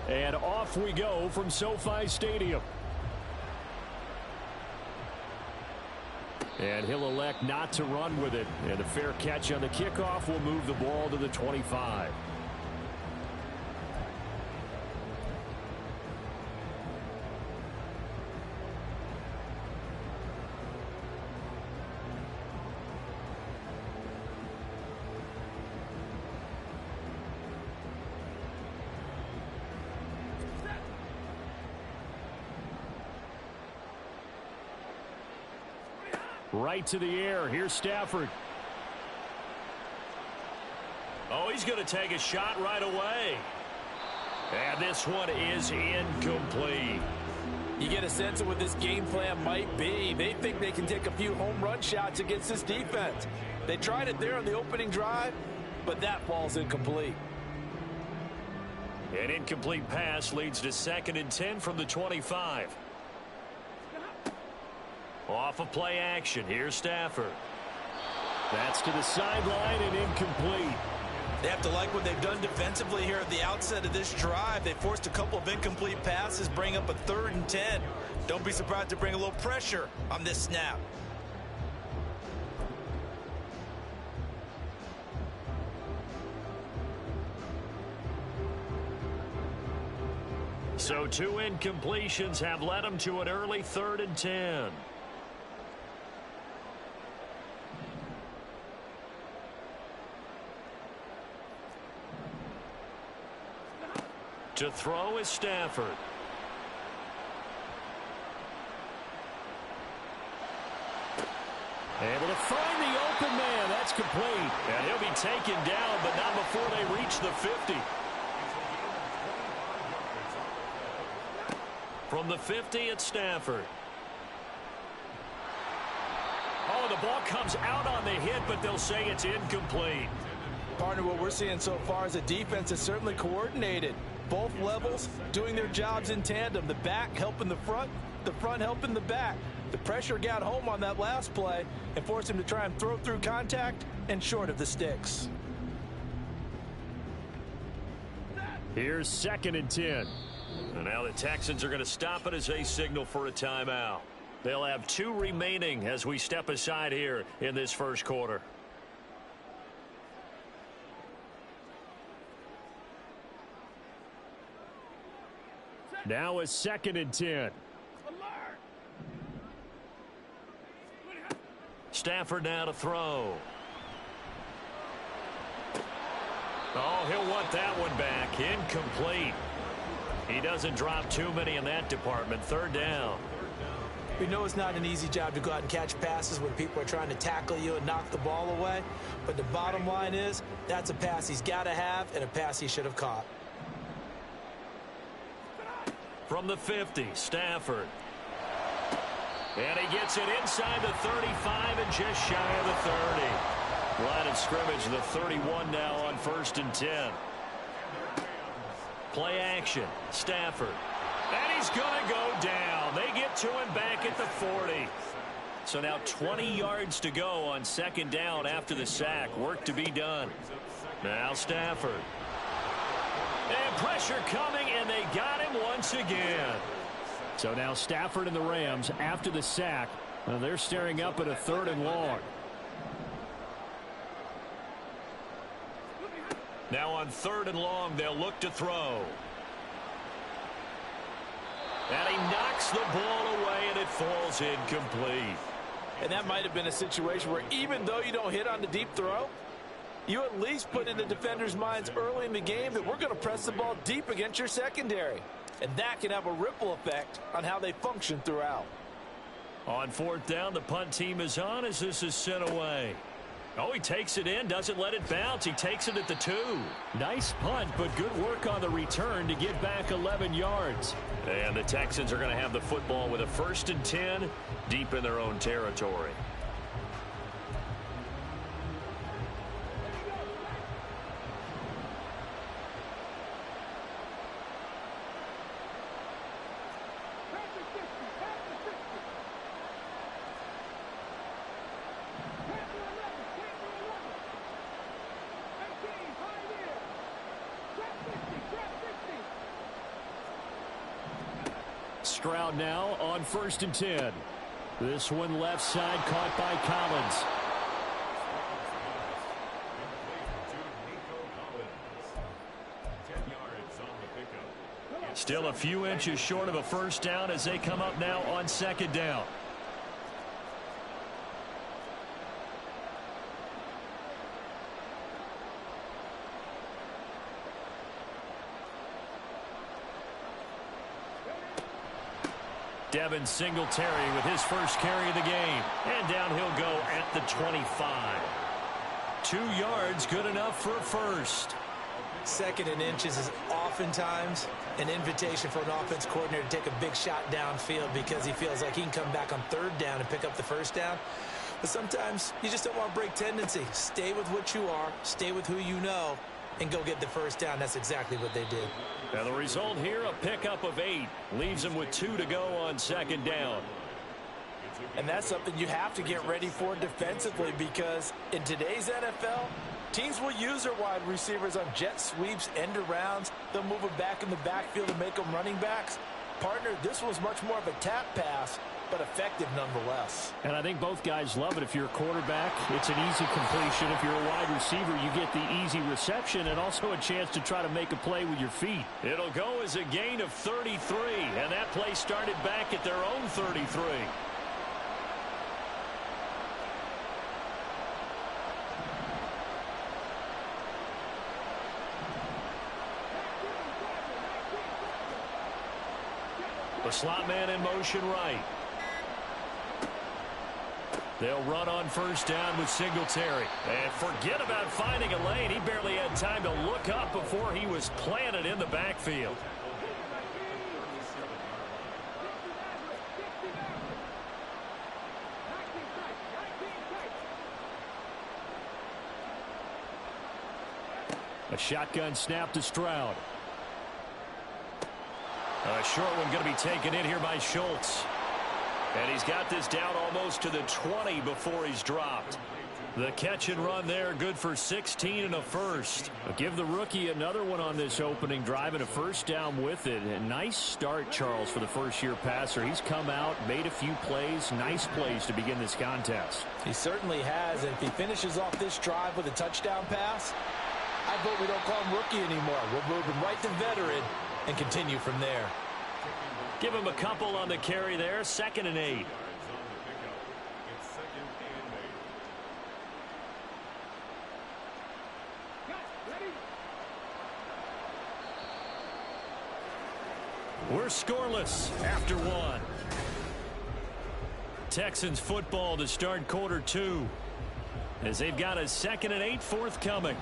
S2: And off we go from SoFi Stadium. And he'll elect not to run with it. And a fair catch on the kickoff will move the ball to the 25. Right to the air. Here's Stafford. Oh, he's going to take a shot right away. And this one is incomplete.
S4: You get a sense of what this game plan might be. They think they can take a few home run shots against this defense. They tried it there on the opening drive, but that ball's incomplete.
S2: An incomplete pass leads to 2nd and 10 from the 25. Off of play action. Here's Stafford. That's to the sideline and incomplete.
S4: They have to like what they've done defensively here at the outset of this drive. They forced a couple of incomplete passes, bring up a 3rd and 10. Don't be surprised to bring a little pressure on this snap.
S2: So 2 incompletions have led them to an early 3rd and 10. To throw is Stafford. Able to find the open man. That's complete. And he'll be taken down, but not before they reach the 50. From the 50, it's Stafford. Oh, the ball comes out on the hit, but they'll say it's incomplete.
S4: Partner, what we're seeing so far is a defense that's certainly coordinated. Both levels doing their jobs in tandem. The back helping the front helping the back. The pressure got home on that last play and forced him to try and throw through contact and short of the sticks.
S2: Here's 2nd and 10. And now the Texans are going to stop it as they signal for a timeout. They'll have 2 remaining as we step aside here in this first quarter. Now it's 2nd and 10. Stafford now to throw. Oh, he'll want that one back. Incomplete. He doesn't drop too many in that department. 3rd down.
S4: We know it's not an easy job to go out and catch passes when people are trying to tackle you and knock the ball away. But the bottom line is that's a pass he's got to have and a pass he should have caught.
S2: From the 50, Stafford. And he gets it inside the 35 and just shy of the 30. Line of scrimmage, the 31 now on 1st and 10. Play action, Stafford. And he's going to go down. They get to him back at the 40. So now 20 yards to go on 2nd down after the sack. Work to be done. Now Stafford. And pressure coming, and they got him once again. So now Stafford and the Rams, after the sack, they're staring up at a 3rd and long. Now on 3rd and long, they'll look to throw. And he knocks the ball away, and it falls incomplete.
S4: And that might have been a situation where even though you don't hit on the deep throw, you at least put in the defenders' minds early in the game that we're going to press the ball deep against your secondary. And that can have a ripple effect on how they function throughout.
S2: On 4th down, the punt team is on as this is sent away. Oh, he takes it in, doesn't let it bounce. He takes it at the 2. Nice punt, but good work on the return to get back 11 yards. And the Texans are going to have the football with a 1st and 10 deep in their own territory. Stroud now on 1st and 10. This one left side caught by Collins. Still a few inches short of a 1st down as they come up now on 2nd down. Devin Singletary with his first carry of the game. And down he'll go at the 25. 2 yards, good enough for a first.
S4: 2nd and inches is oftentimes an invitation for an offense coordinator to take a big shot downfield because he feels like he can come back on 3rd down and pick up the 1st down. But sometimes you just don't want to break tendency. Stay with what you are, stay with who you know, and go get the 1st down. That's exactly what they did.
S2: And the result here, a pickup of 8. Leaves them with 2 to go on 2nd down.
S4: And that's something you have to get ready for defensively because in today's NFL, teams will use their wide receivers on jet sweeps, end arounds. They'll move them back in the backfield and make them running backs. Partner, this was much more of a tap pass, but effective nonetheless.
S2: And I think both guys love it. If you're a quarterback, it's an easy completion. If you're a wide receiver, you get the easy reception and also a chance to try to make a play with your feet. It'll go as a gain of 33, and that play started back at their own 33. The slot man in motion right. They'll run on first down with Singletary. And forget about finding a lane. He barely had time to look up before he was planted in the backfield. A shotgun snap to Stroud. A short one going to be taken in here by Schultz. And he's got this down almost to the 20 before he's dropped. The catch and run there, good for 16 and a first. But give the rookie another one on this opening drive and a first down with it. A nice start, Charles, for the first-year passer. He's come out, made a few plays, nice plays to begin this contest.
S4: He certainly has, and if he finishes off this drive with a touchdown pass, I vote we don't call him rookie anymore. We'll move him right to veteran and continue from there.
S2: Give him a couple on the carry there. 2nd and 8. We're scoreless after one. Texans football to start quarter 2 as they've got a 2nd and 8 forthcoming.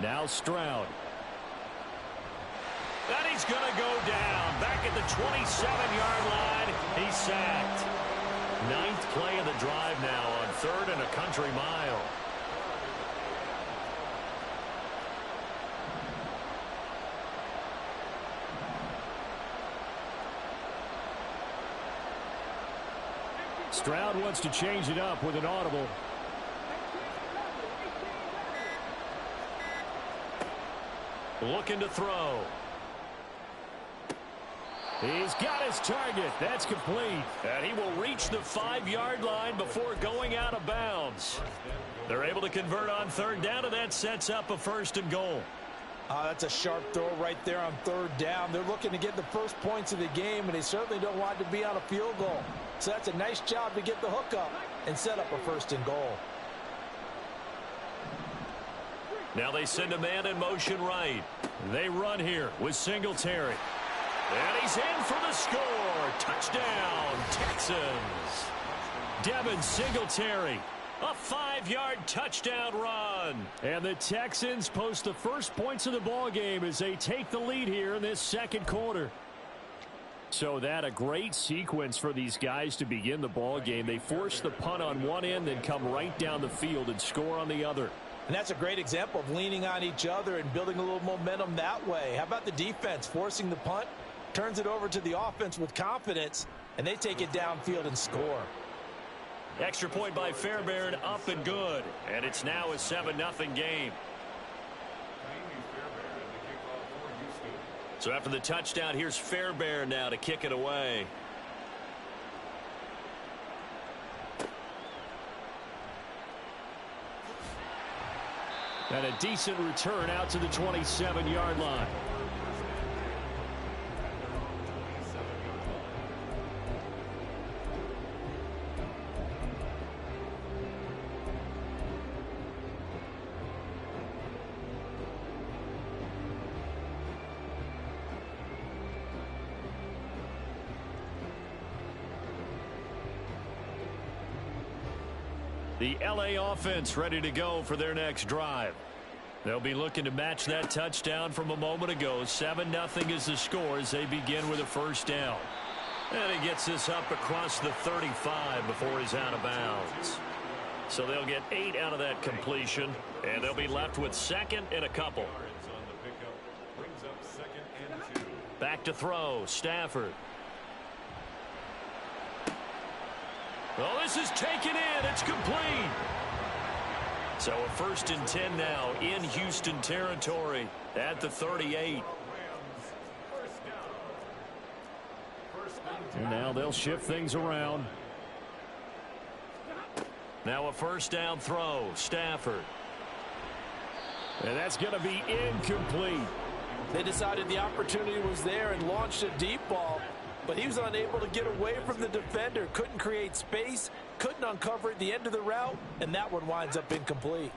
S2: Now Stroud. And he's going to go down. Back at the 27-yard line. He's sacked. 9th play of the drive now on 3rd and a country mile. Stroud wants to change it up with an audible. Looking to throw. He's got his target. That's complete. And he will reach the 5-yard line before going out of bounds. They're able to convert on 3rd down, and that sets up a 1st and goal.
S4: That's a sharp throw right there on 3rd down. They're looking to get the first points of the game, and they certainly don't want to be on a field goal. So that's a nice job to get the hook up and set up a 1st and goal.
S2: Now they send a man in motion right. They run here with Singletary. And he's in for the score. Touchdown, Texans. Devin Singletary. A 5-yard touchdown run. And the Texans post the first points of the ball game as they take the lead here in this 2nd quarter. So that a great sequence for these guys to begin the ball game. They force the punt on one end, then come right down the field and score on the other.
S4: And that's a great example of leaning on each other and building a little momentum that way. How about the defense forcing the punt, turns it over to the offense with confidence, and they take it downfield and score.
S2: Extra point by Fairbairn, up and good. And it's now a 7-0 game. So after the touchdown, here's Fairbairn now to kick it away. And a decent return out to the 27-yard line. The LA offense ready to go for their next drive. They'll be looking to match that touchdown from a moment ago. 7-0 is the score as they begin with a 1st down. And he gets this up across the 35 before he's out of bounds. So they'll get 8 out of that completion, and they'll be left with 2nd and a couple. Back to throw, Stafford. Oh, this is taken in. It's complete. So a 1st and 10 now in Houston territory at the 38. And now they'll shift things around. Now a 1st down throw, Stafford. And that's going to be incomplete.
S4: They decided the opportunity was there and launched a deep ball, but he was unable to get away from the defender, couldn't create space, couldn't uncover at the end of the route, and that one winds up incomplete.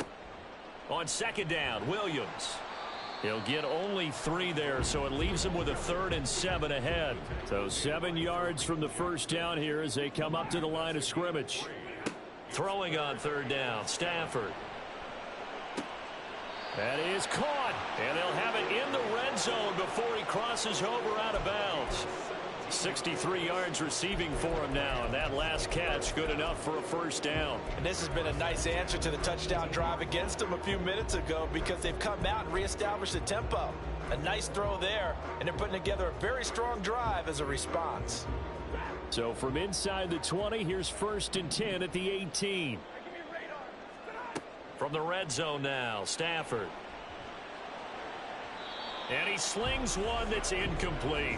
S2: On second down, Williams. He'll get only 3 there, so it leaves him with a 3rd and 7 ahead. So 7 yards from the first down here as they come up to the line of scrimmage. Throwing on 3rd down, Stafford. That is caught, and they'll have it in the red zone before he crosses over out of bounds. 63 yards receiving for him now, and that last catch good enough for a first down.
S4: And this has been a nice answer to the touchdown drive against them a few minutes ago because they've come out and reestablished the tempo. A nice throw there, and they're putting together a very strong drive as a response.
S2: So from inside the 20, here's 1st and 10 at the 18. From the red zone now, Stafford. And he slings one that's incomplete.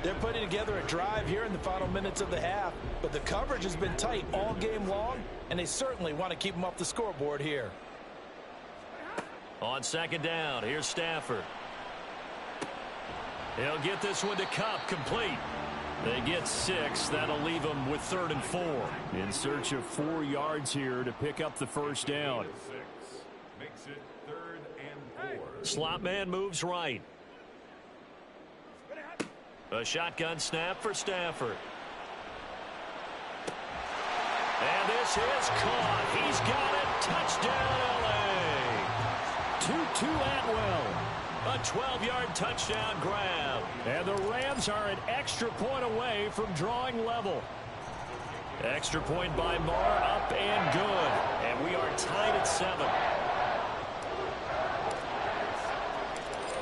S4: They're putting together a drive here in the final minutes of the half, but the coverage has been tight all game long, and they certainly want to keep them off the scoreboard here.
S2: On second down, here's Stafford. He'll get this one to Kupp, complete. They get 6. That'll leave them with 3rd and 4. In search of 4 yards here to pick up the first down.
S5: Makes it 3rd and 4.
S2: Slot man moves right. A shotgun snap for Stafford. And this is caught. He's got it. Touchdown, L.A. Tutu Atwell. A 12-yard touchdown grab. And the Rams are an extra point away from drawing level. Extra point by Marr, up and good. And we are tied at 7.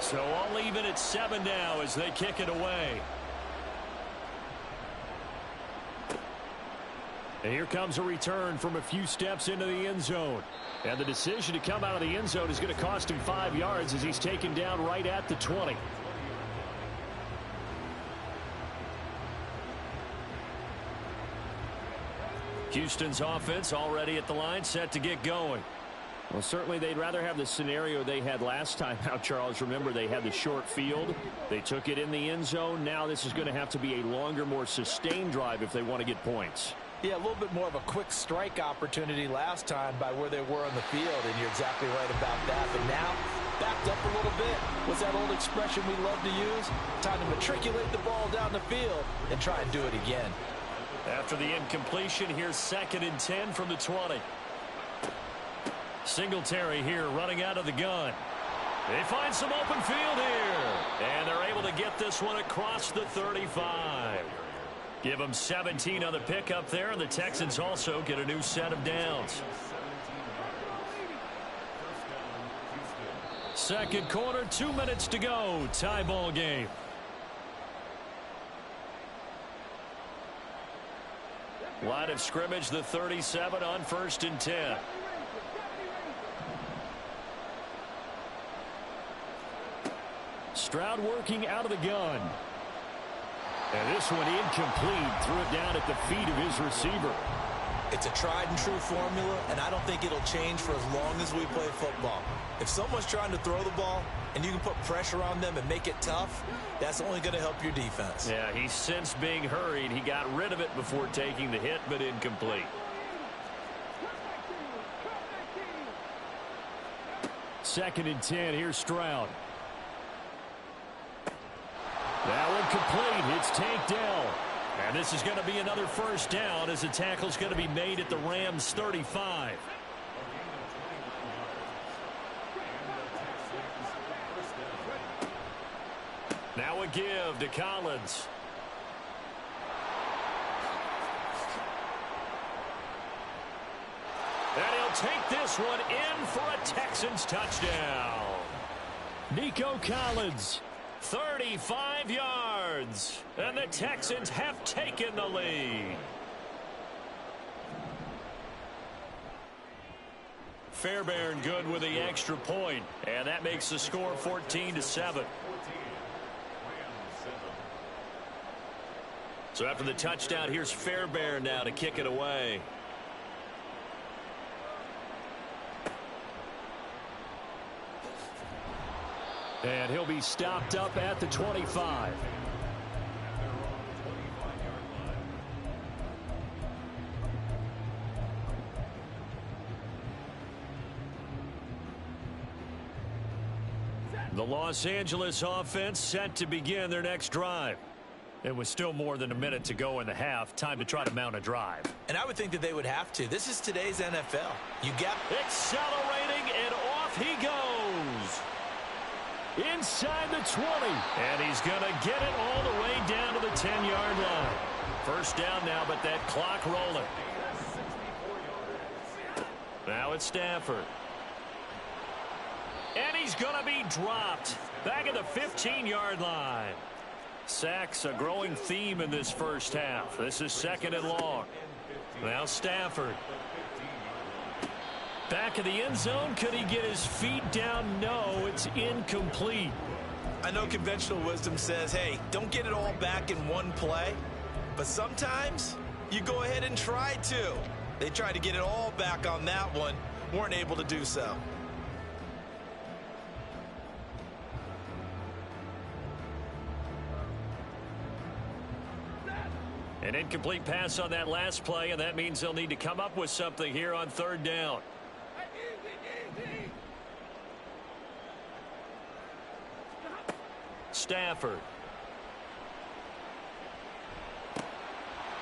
S2: So all even at 7 now as they kick it away. And here comes a return from a few steps into the end zone. And the decision to come out of the end zone is going to cost him 5 yards as he's taken down right at the 20. Houston's offense already at the line, set to get going.
S12: Well, certainly they'd rather have the scenario they had last time out, Charles. Remember, they had the short field. They took it in the end zone. Now this is going to have to be a longer, more sustained drive if they want to get points.
S4: Yeah, a little bit more of a quick strike opportunity last time by where they were on the field, and you're exactly right about that. But now, backed up a little bit. What's that old expression we love to use? Time to matriculate the ball down the field and try and do it again.
S2: After the incompletion, here's 2nd and 10 from the 20. Singletary here running out of the gun. They find some open field here. And they're able to get this one across the 35. Give them 17 on the pickup there, and the Texans also get a new set of downs. Second quarter, 2 minutes to go. Tie ball game. Line of scrimmage, the 37 on 1st and 10. Stroud working out of the gun. And this one incomplete. Threw it down at the feet of his receiver.
S4: It's a tried and true formula, and I don't think it'll change for as long as we play football. If someone's trying to throw the ball and you can put pressure on them and make it tough, that's only going to help your defense.
S2: Yeah, he sensed being hurried. He got rid of it before taking the hit, but incomplete. Second and 10. Here's Stroud. That one complete. It's tanked down. And this is going to be another first down as the tackle's going to be made at the Rams' 35. Now a give to Collins. And he'll take this one in for a Texans touchdown. Nico Collins. 35 yards, and the Texans have taken the lead. Fairbairn good with the extra point, and that makes the score 14-7. So after the touchdown, here's Fairbairn now to kick it away. And he'll be stopped up at the 25. The Los Angeles offense set to begin their next drive. It was still more than a minute to go in the half. Time to try to mount a drive.
S4: And I would think that they would have to. This is today's NFL. You got
S2: accelerating, and off he goes. Inside the 20. And he's going to get it all the way down to the 10-yard line. First down now, but that clock rolling. Now it's Stafford. And he's going to be dropped back at the 15-yard line. Sacks a growing theme in this first half. This is 2nd and long. Now Stafford. Back of the end zone. Could he get his feet down? No, it's incomplete.
S4: I know conventional wisdom says, hey, don't get it all back in one play. But sometimes you go ahead and try to. They tried to get it all back on that one. Weren't able to do so.
S2: An incomplete pass on that last play, and that means they'll need to come up with something here on 3rd down. Stafford.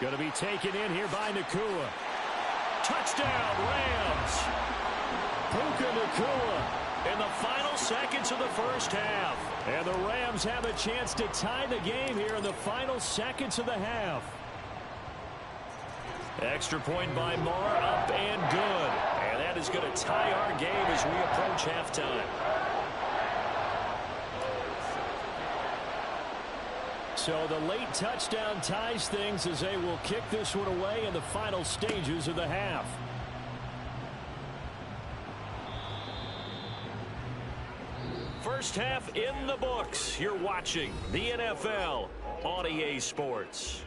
S2: Going to be taken in here by Nacua. Touchdown, Rams. Puka Nacua in the final seconds of the first half. And the Rams have a chance to tie the game here in the final seconds of the half. Extra point by Marr, up and good. And that is going to tie our game as we approach halftime. So the late touchdown ties things as they will kick this one away in the final stages of the half. First half in the books. You're watching the NFL on EA Sports.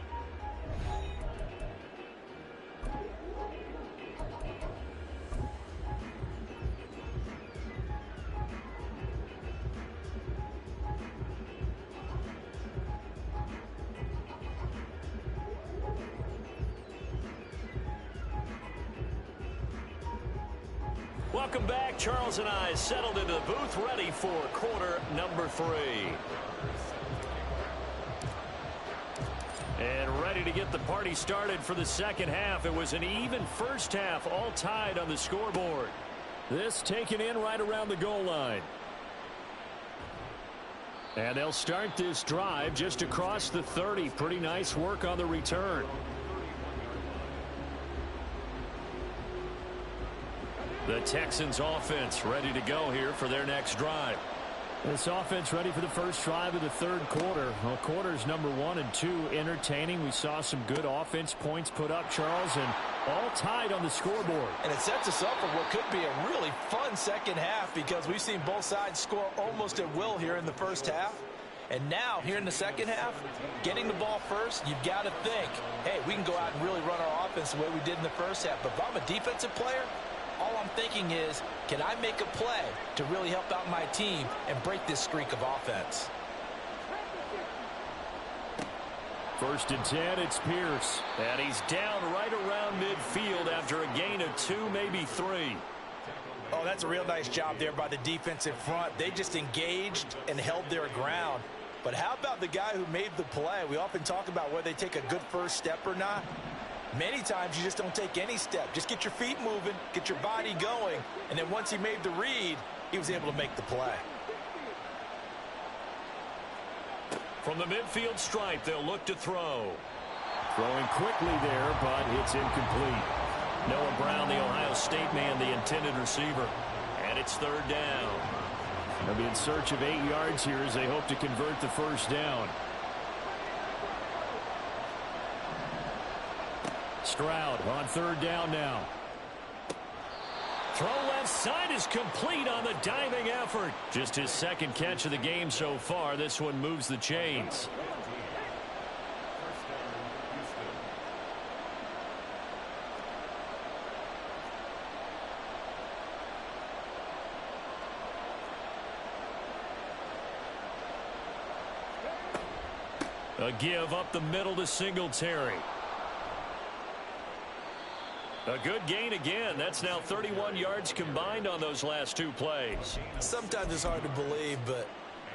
S2: Welcome back. Charles and I settled into the booth, ready for quarter number 3. And ready to get the party started for the second half. It was an even first half, all tied on the scoreboard. This taken in right around the goal line. And they'll start this drive just across the 30. Pretty nice work on the return. The Texans offense ready to go here for their next drive. This offense ready for the first drive of the 3rd quarter. Well, quarters number 1 and 2 entertaining. We saw some good offense points put up, Charles, and all tied on the scoreboard.
S4: And it sets us up for what could be a really fun second half because we've seen both sides score almost at will here in the first half. And now, here in the second half, getting the ball first, you've got to think, hey, we can go out and really run our offense the way we did in the first half. But if I'm a defensive player, all I'm thinking is, can I make a play to really help out my team and break this streak of offense?
S2: 1st and 10, it's Pierce. And he's down right around midfield after a gain of 2, maybe 3.
S4: Oh, that's a real nice job there by the defensive front. They just engaged and held their ground. But how about the guy who made the play? We often talk about whether they take a good first step or not. Many times you just don't take any step. Just get your feet moving, get your body going, and then once he made the read, he was able to make the play.
S2: From the midfield stripe, they'll look to throw. Throwing quickly there, but it's incomplete. Noah Brown, the Ohio State man, the intended receiver. And it's 3rd down. They'll be in search of 8 yards here as they hope to convert the first down. Stroud on 3rd down now. Throw left side is complete on the diving effort. Just his 2nd catch of the game so far. This one moves the chains. A give up the middle to Singletary. A good gain again. That's now 31 yards combined on those last two plays.
S4: Sometimes it's hard to believe, but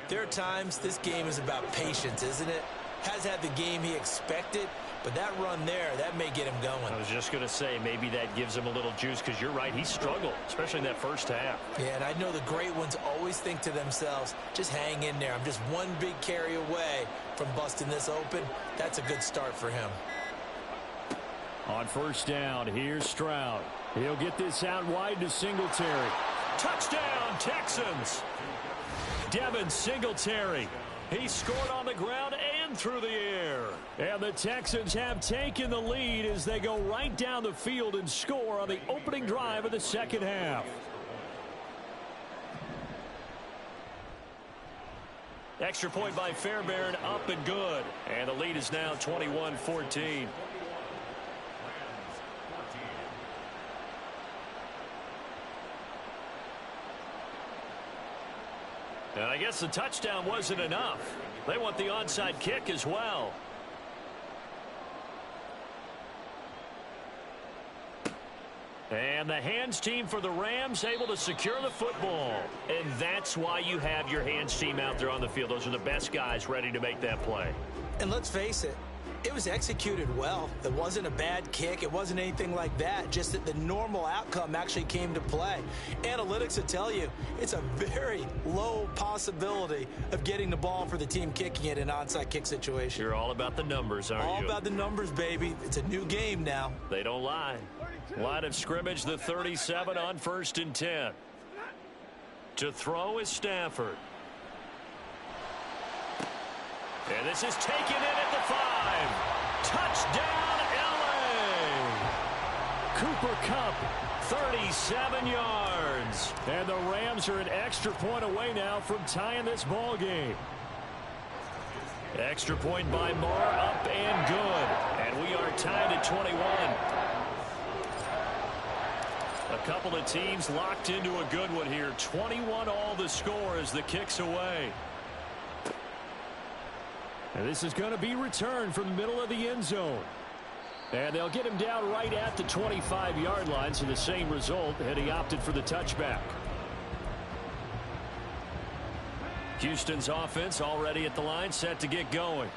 S4: there are times this game is about patience, isn't it? Has had the game he expected, but that run there, that may get him going.
S2: I was just going to say, maybe that gives him a little juice, because you're right, he struggled, especially in that first half.
S4: Yeah, and I know the great ones always think to themselves, just hang in there. I'm just one big carry away from busting this open. That's a good start for him.
S12: On first down, here's Stroud. He'll get this out wide to Singletary.
S2: Touchdown, Texans! Devin Singletary. He scored on the ground and through the air.
S12: And the Texans have taken the lead as they go right down the field and score on the opening drive of the second half.
S2: Extra point by Fairbairn, up and good. And the lead is now 21-14. And I guess the touchdown wasn't enough. They want the onside kick as well. And the hands team for the Rams able to secure the football. And that's why you have your hands team out there on the field. Those are the best guys ready to make that play.
S4: And let's face it, it was executed well. It wasn't a bad kick. It wasn't anything like that. Just that the normal outcome actually came to play. Analytics will tell you it's a very low possibility of getting the ball for the team kicking it in an onside kick situation.
S2: You're all about the numbers, aren't you?
S4: All about the numbers, baby. It's a new game now.
S2: They don't lie. Line of scrimmage, the 37 on 1st and 10. To throw is Stafford. And this is taken in at the 5. Touchdown, LA!
S12: Cooper Kupp,
S2: 37 yards.
S12: And the Rams are an extra point away now from tying this ball game.
S2: Extra point by Moore, up and good. And we are tied at 21. A couple of teams locked into a good one here. 21 all the score as the kick's away.
S12: And this is going to be returned from the middle of the end zone. And they'll get him down right at the 25-yard line, so the same result, and he opted for the touchback.
S2: Houston's offense already at the line, set to get going.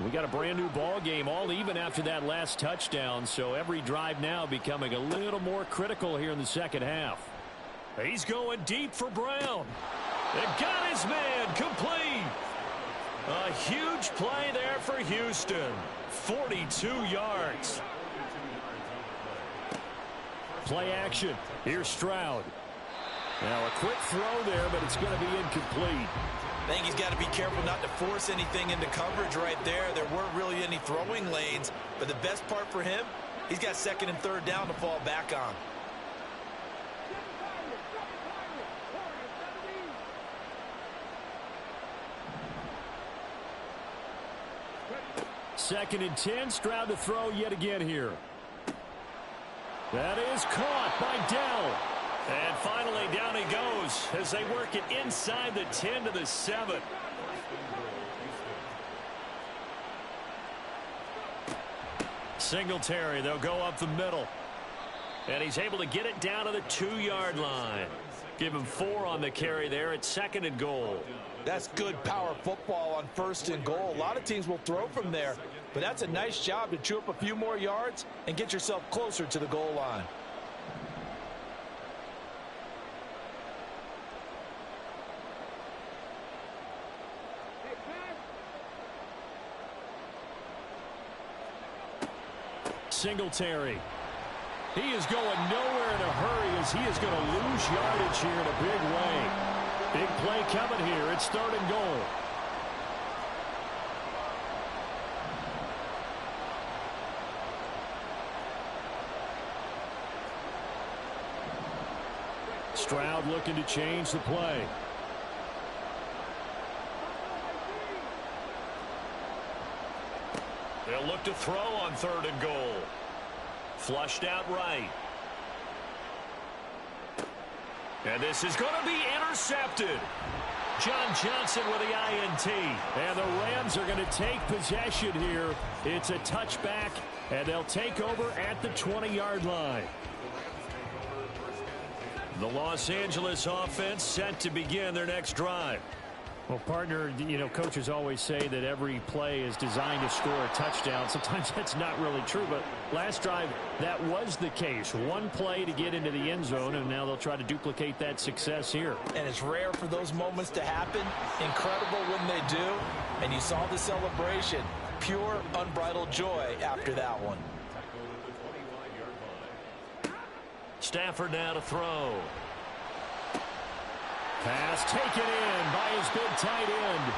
S12: We got a brand new ball game, all even after that last touchdown, so every drive now becoming a little more critical here in the second half.
S2: He's going deep for Brown. And got his man complete. A huge play there for Houston. 42 yards.
S12: Play action. Here's Stroud. Now a quick throw there, but it's going to be incomplete.
S4: I think he's got to be careful not to force anything into coverage right there. There weren't really any throwing lanes, but the best part for him, he's got 2nd and 3rd down to fall back on.
S12: Second and 10, Stroud to throw yet again here. That is caught by Dell.
S2: And finally down he goes as they work it inside the 10 to the 7. Singletary, they'll go up the middle. And he's able to get it down to the 2-yard line. Give him 4 on the carry there at 2nd and goal.
S4: That's good power football on 1st and goal. A lot of teams will throw from there, but that's a nice job to chew up a few more yards and get yourself closer to the goal line.
S12: Singletary. He is going nowhere in a hurry as he is going to lose yardage here in a big way. Big play coming here. It's 3rd and goal. Stroud looking to change the play.
S2: They'll look to throw on 3rd and goal. Flushed out right. And this is going to be intercepted. John Johnson with the INT.
S12: And the Rams are going to take possession here. It's a touchback, and they'll take over at the 20-yard line.
S2: The Los Angeles offense set to begin their next drive.
S12: Well, partner, you know, coaches always say that every play is designed to score a touchdown. Sometimes that's not really true, but last drive, that was the case. One play to get into the end zone, and now they'll try to duplicate that success here.
S4: And it's rare for those moments to happen. Incredible when they do. And you saw the celebration. Pure, unbridled joy after that one.
S2: Stafford now to throw.
S12: Pass taken in by his big tight end.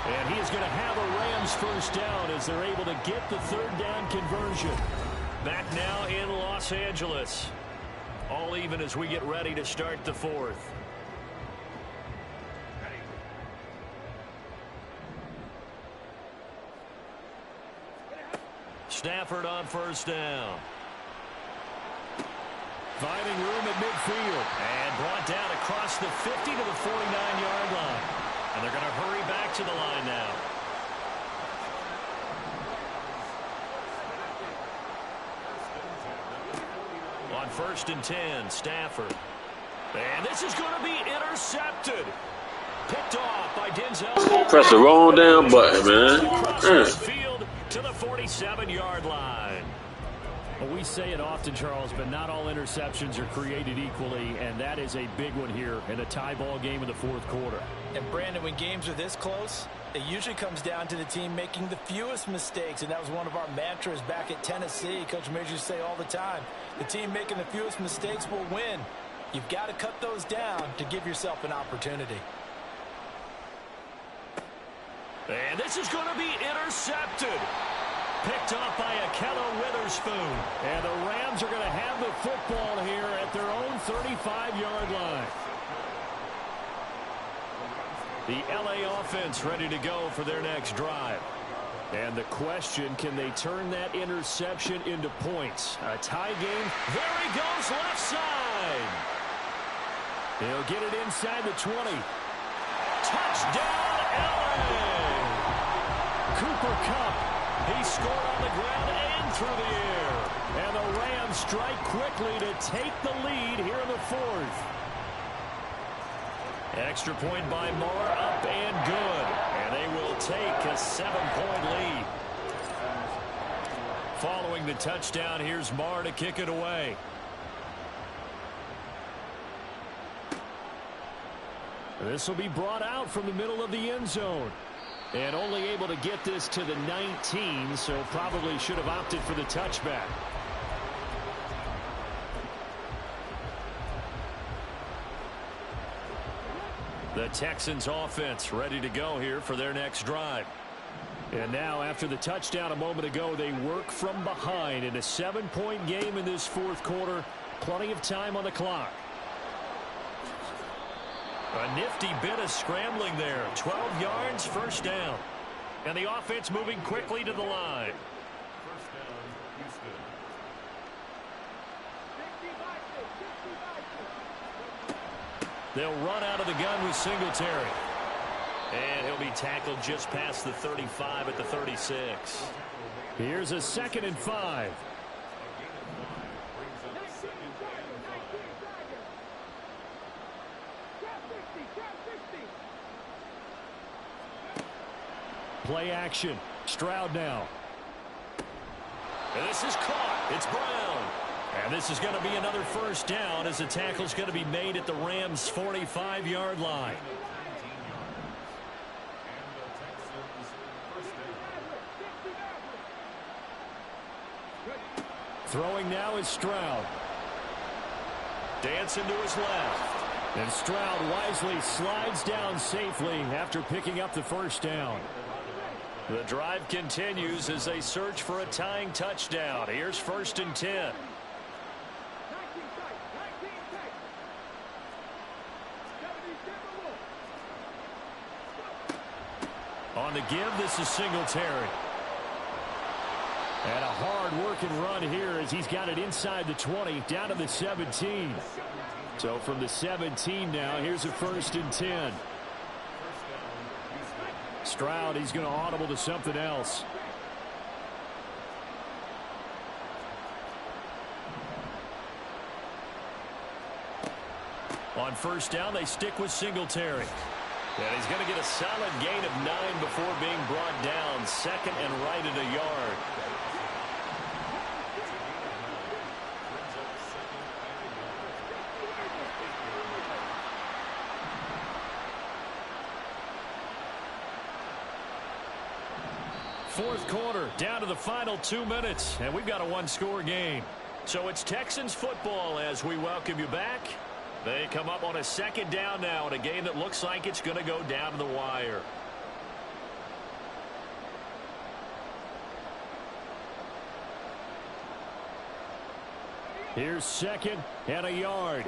S12: And he is going to have a Rams first down as they're able to get the third down conversion.
S2: Back now in Los Angeles. All even as we get ready to start the fourth. Stafford on first down.
S12: Finding room at midfield.
S2: And brought down across the 50 to the 49-yard line. And they're going to hurry back to the line now. On 1st and 10, Stafford. And this is going to be intercepted. Picked off by Denzel.
S6: Press the wrong damn button, man.
S2: Across the field to the 47-yard line.
S12: Well, we say it often, Charles, but not all interceptions are created equally, and that is a big one here in a tie ball game in the fourth quarter.
S4: And, Brandon, when games are this close, it usually comes down to the team making the fewest mistakes, and that was one of our mantras back at Tennessee. Coach Mears used to say all the time, the team making the fewest mistakes will win. You've got to cut those down to give yourself an opportunity.
S2: And this is going to be intercepted. Picked off by Ahkello Witherspoon.
S12: And the Rams are going to have the football here at their own 35-yard line.
S2: The LA offense ready to go for their next drive.
S12: And the question, can they turn that interception into points? A tie game.
S2: There he goes, left side.
S12: He'll get it inside the 20.
S2: Touchdown, LA.
S12: Cooper Kupp.
S2: He scored on the ground and through the air.
S12: And the Rams strike quickly to take the lead here in the fourth.
S2: Extra point by Moore, up and good. And they will take a 7-point lead. Following the touchdown, here's Moore to kick it away.
S12: This will be brought out from the middle of the end zone. And only able to get this to the 19, so probably should have opted for the touchback.
S2: The Texans offense ready to go here for their next drive.
S12: And now after the touchdown a moment ago, they work from behind in a 7-point game in this fourth quarter. Plenty of time on the clock.
S2: A nifty bit of scrambling there. 12 yards, first down. And the offense moving quickly to the line.
S5: First down, Houston.
S2: They'll run out of the gun with Singletary. And he'll be tackled just past the 35 at the 36.
S12: Here's a 2nd and 5. Play action. Stroud now.
S2: And this is caught. It's Brown. And this is going to be another first down as the tackle's going to be made at the Rams' 45-yard line.
S12: Throwing now is Stroud.
S2: Dancing to his left.
S12: And Stroud wisely slides down safely after picking up the first down.
S2: The drive continues as they search for a tying touchdown. Here's 1st and 10.
S12: On the give, this is Singletary. And a hard-working run here as he's got it inside the 20, down to the 17. So from the 17 now, here's a 1st and 10. Stroud, he's going to audible to something else. On first down, they stick with Singletary. And he's going to get a solid gain of 9 before being brought down. Second and right at a yard. Fourth quarter, down to the final 2 minutes, and we've got a one-score game. So it's Texans football as we welcome you back. They come up on a second down now in a game that looks like it's going to go down to the wire. Here's second and a yard.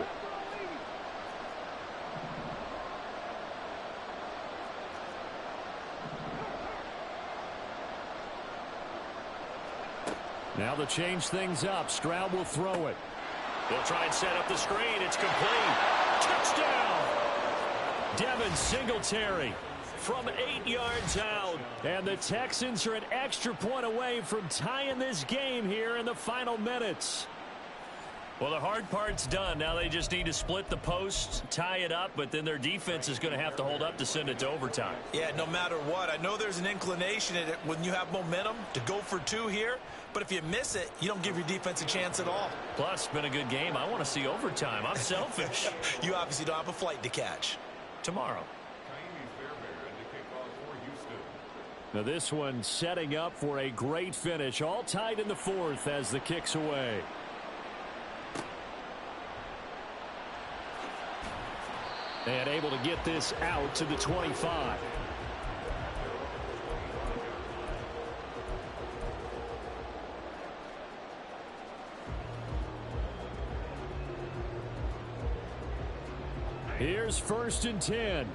S12: Now to change things up, Stroud will throw it. They'll try and set up the screen. It's complete. Touchdown! Devin Singletary from 8 yards out. And the Texans are an extra point away from tying this game here in the final minutes. Well, the hard part's done. Now they just need to split the posts, tie it up, but then their defense is going to have to hold up to send it to overtime.
S4: Yeah, no matter what. I know there's an inclination in it when you have momentum to go for 2 here, but if you miss it, you don't give your defense a chance at all.
S2: Plus, it's been a good game. I want to see overtime. I'm selfish.
S4: You obviously don't have a flight to catch.
S2: Tomorrow.
S12: Now this one setting up for a great finish. All tied in the fourth as the kick's away. And able to get this out to the 25. Here's first and 10.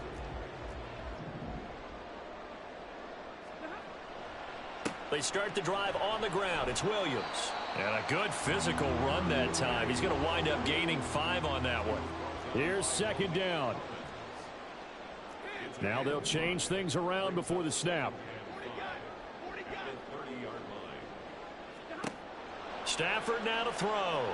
S2: They start the drive on the ground. It's Williams.
S12: And a good physical run that time. He's going to wind up gaining 5 on that one. Here's second down. Now they'll change things around before the snap.
S2: Stafford now to throw.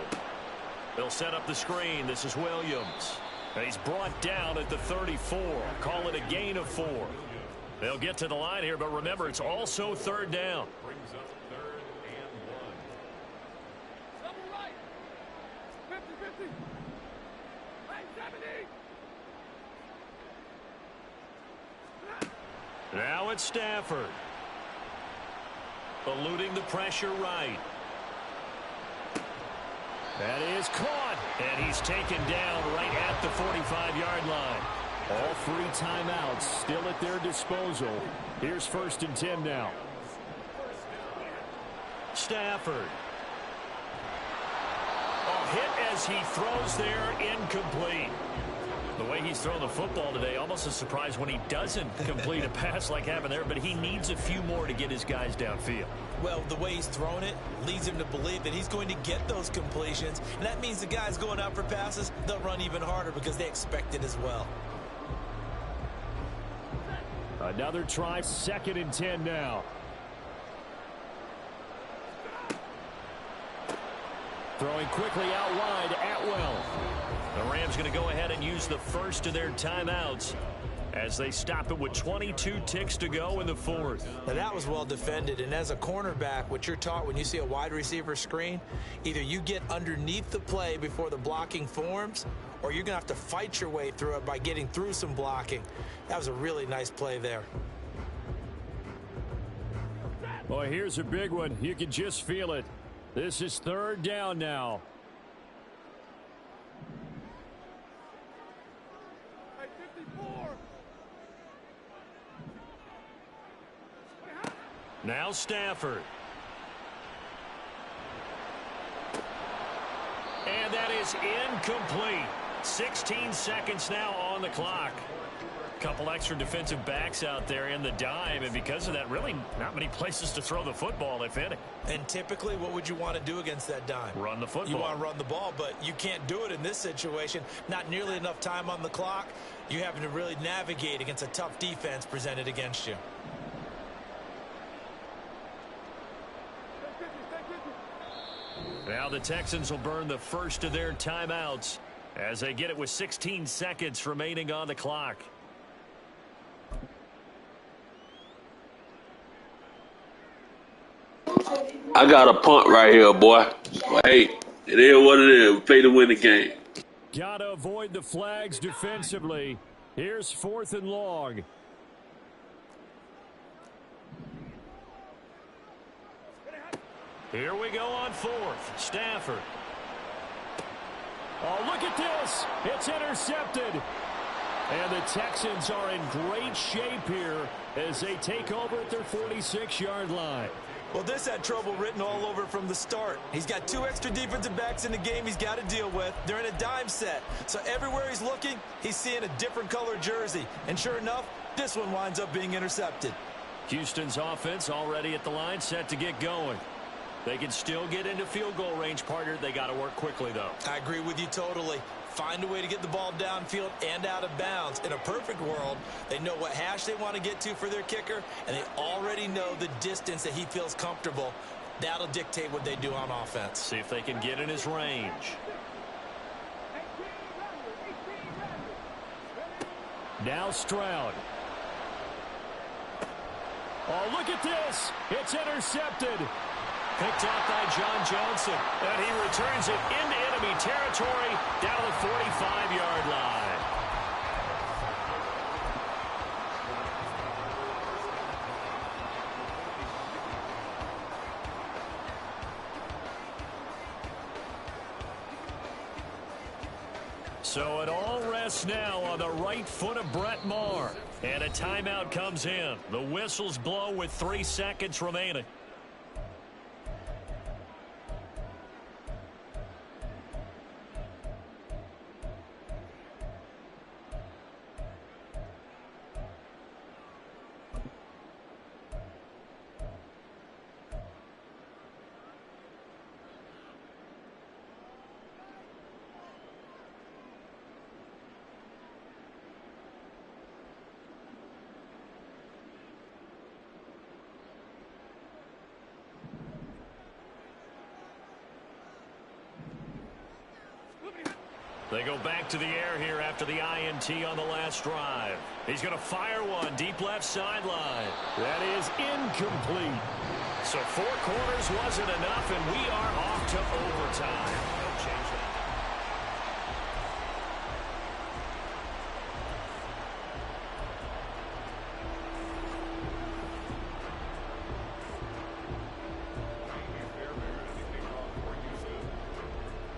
S2: They'll set up the screen. This is Williams. And he's brought down at the 34. Call it a gain of 4. They'll get to the line here, but remember, it's also third down.
S5: Brings up 3rd and 1.
S3: Double right. 50-50.
S2: Now it's Stafford. Eluding the pressure right.
S12: That is caught.
S2: And he's taken down right at the 45-yard line.
S12: All 3 timeouts still at their disposal. Here's first and 10 now.
S2: Stafford. A hit as he throws there, incomplete. The way he's thrown the football today, almost a surprise when he doesn't complete a pass like happened there, but he needs a few more to get his guys downfield.
S4: Well, the way he's thrown it leads him to believe that he's going to get those completions, and that means the guys going out for passes, they'll run even harder because they expect it as well.
S12: Another try, second and 10 now. Throwing quickly out wide, Atwell.
S2: The Rams going to go ahead and use the first of their timeouts as they stop it with 22 ticks to go in the fourth.
S4: Now that was well defended, and as a cornerback, what you're taught when you see a wide receiver screen, either you get underneath the play before the blocking forms, or you're going to have to fight your way through it by getting through some blocking. That was a really nice play there.
S12: Boy, here's a big one. You can just feel it. This is third down now.
S2: Now Stafford. And that is incomplete. 16 seconds now on the clock. Couple extra defensive backs out there in the dime, and because of that, really not many places to throw the football, if any.
S4: And typically, what would you want to do against that dime?
S2: Run the football.
S4: You want to run the ball, but you can't do it in this situation. Not nearly enough time on the clock. You having to really navigate against a tough defense presented against you.
S2: Now the Texans will burn the first of their timeouts as they get it with 16 seconds remaining on the clock.
S6: I got a punt right here, boy. But hey, it is what it is. We pay to win the game.
S2: Got to avoid the flags defensively. Here's 4th and long. Here we go on 4th. Stafford. Oh, look at this. It's intercepted. And the Texans are in great shape here as they take over at their 46-yard line.
S4: Well, this had trouble written all over from the start. He's got 2 extra defensive backs in the game he's got to deal with. They're in a dime set. So everywhere he's looking, he's seeing a different color jersey. And sure enough, this one winds up being intercepted.
S2: Houston's offense already at the line, set to get going. They can still get into field goal range, partner. They got to work quickly, though.
S4: I agree with you totally. Find a way to get the ball downfield and out of bounds. In a perfect world, they know what hash they want to get to for their kicker, and they already know the distance that he feels comfortable. That'll dictate what they do on offense.
S2: See if they can get in his range. Now Stroud. Oh, look at this. It's intercepted. Picked off by John Johnson. And he returns it into enemy territory down to the 45-yard line. So it all rests now on the right foot of Brett Maher. And a timeout comes in. The whistles blow with 3 seconds remaining. They go back to the air here after the INT on the last drive. He's going to fire one deep left sideline. That is incomplete. So 4 quarters wasn't enough, and we are off to overtime. No change there.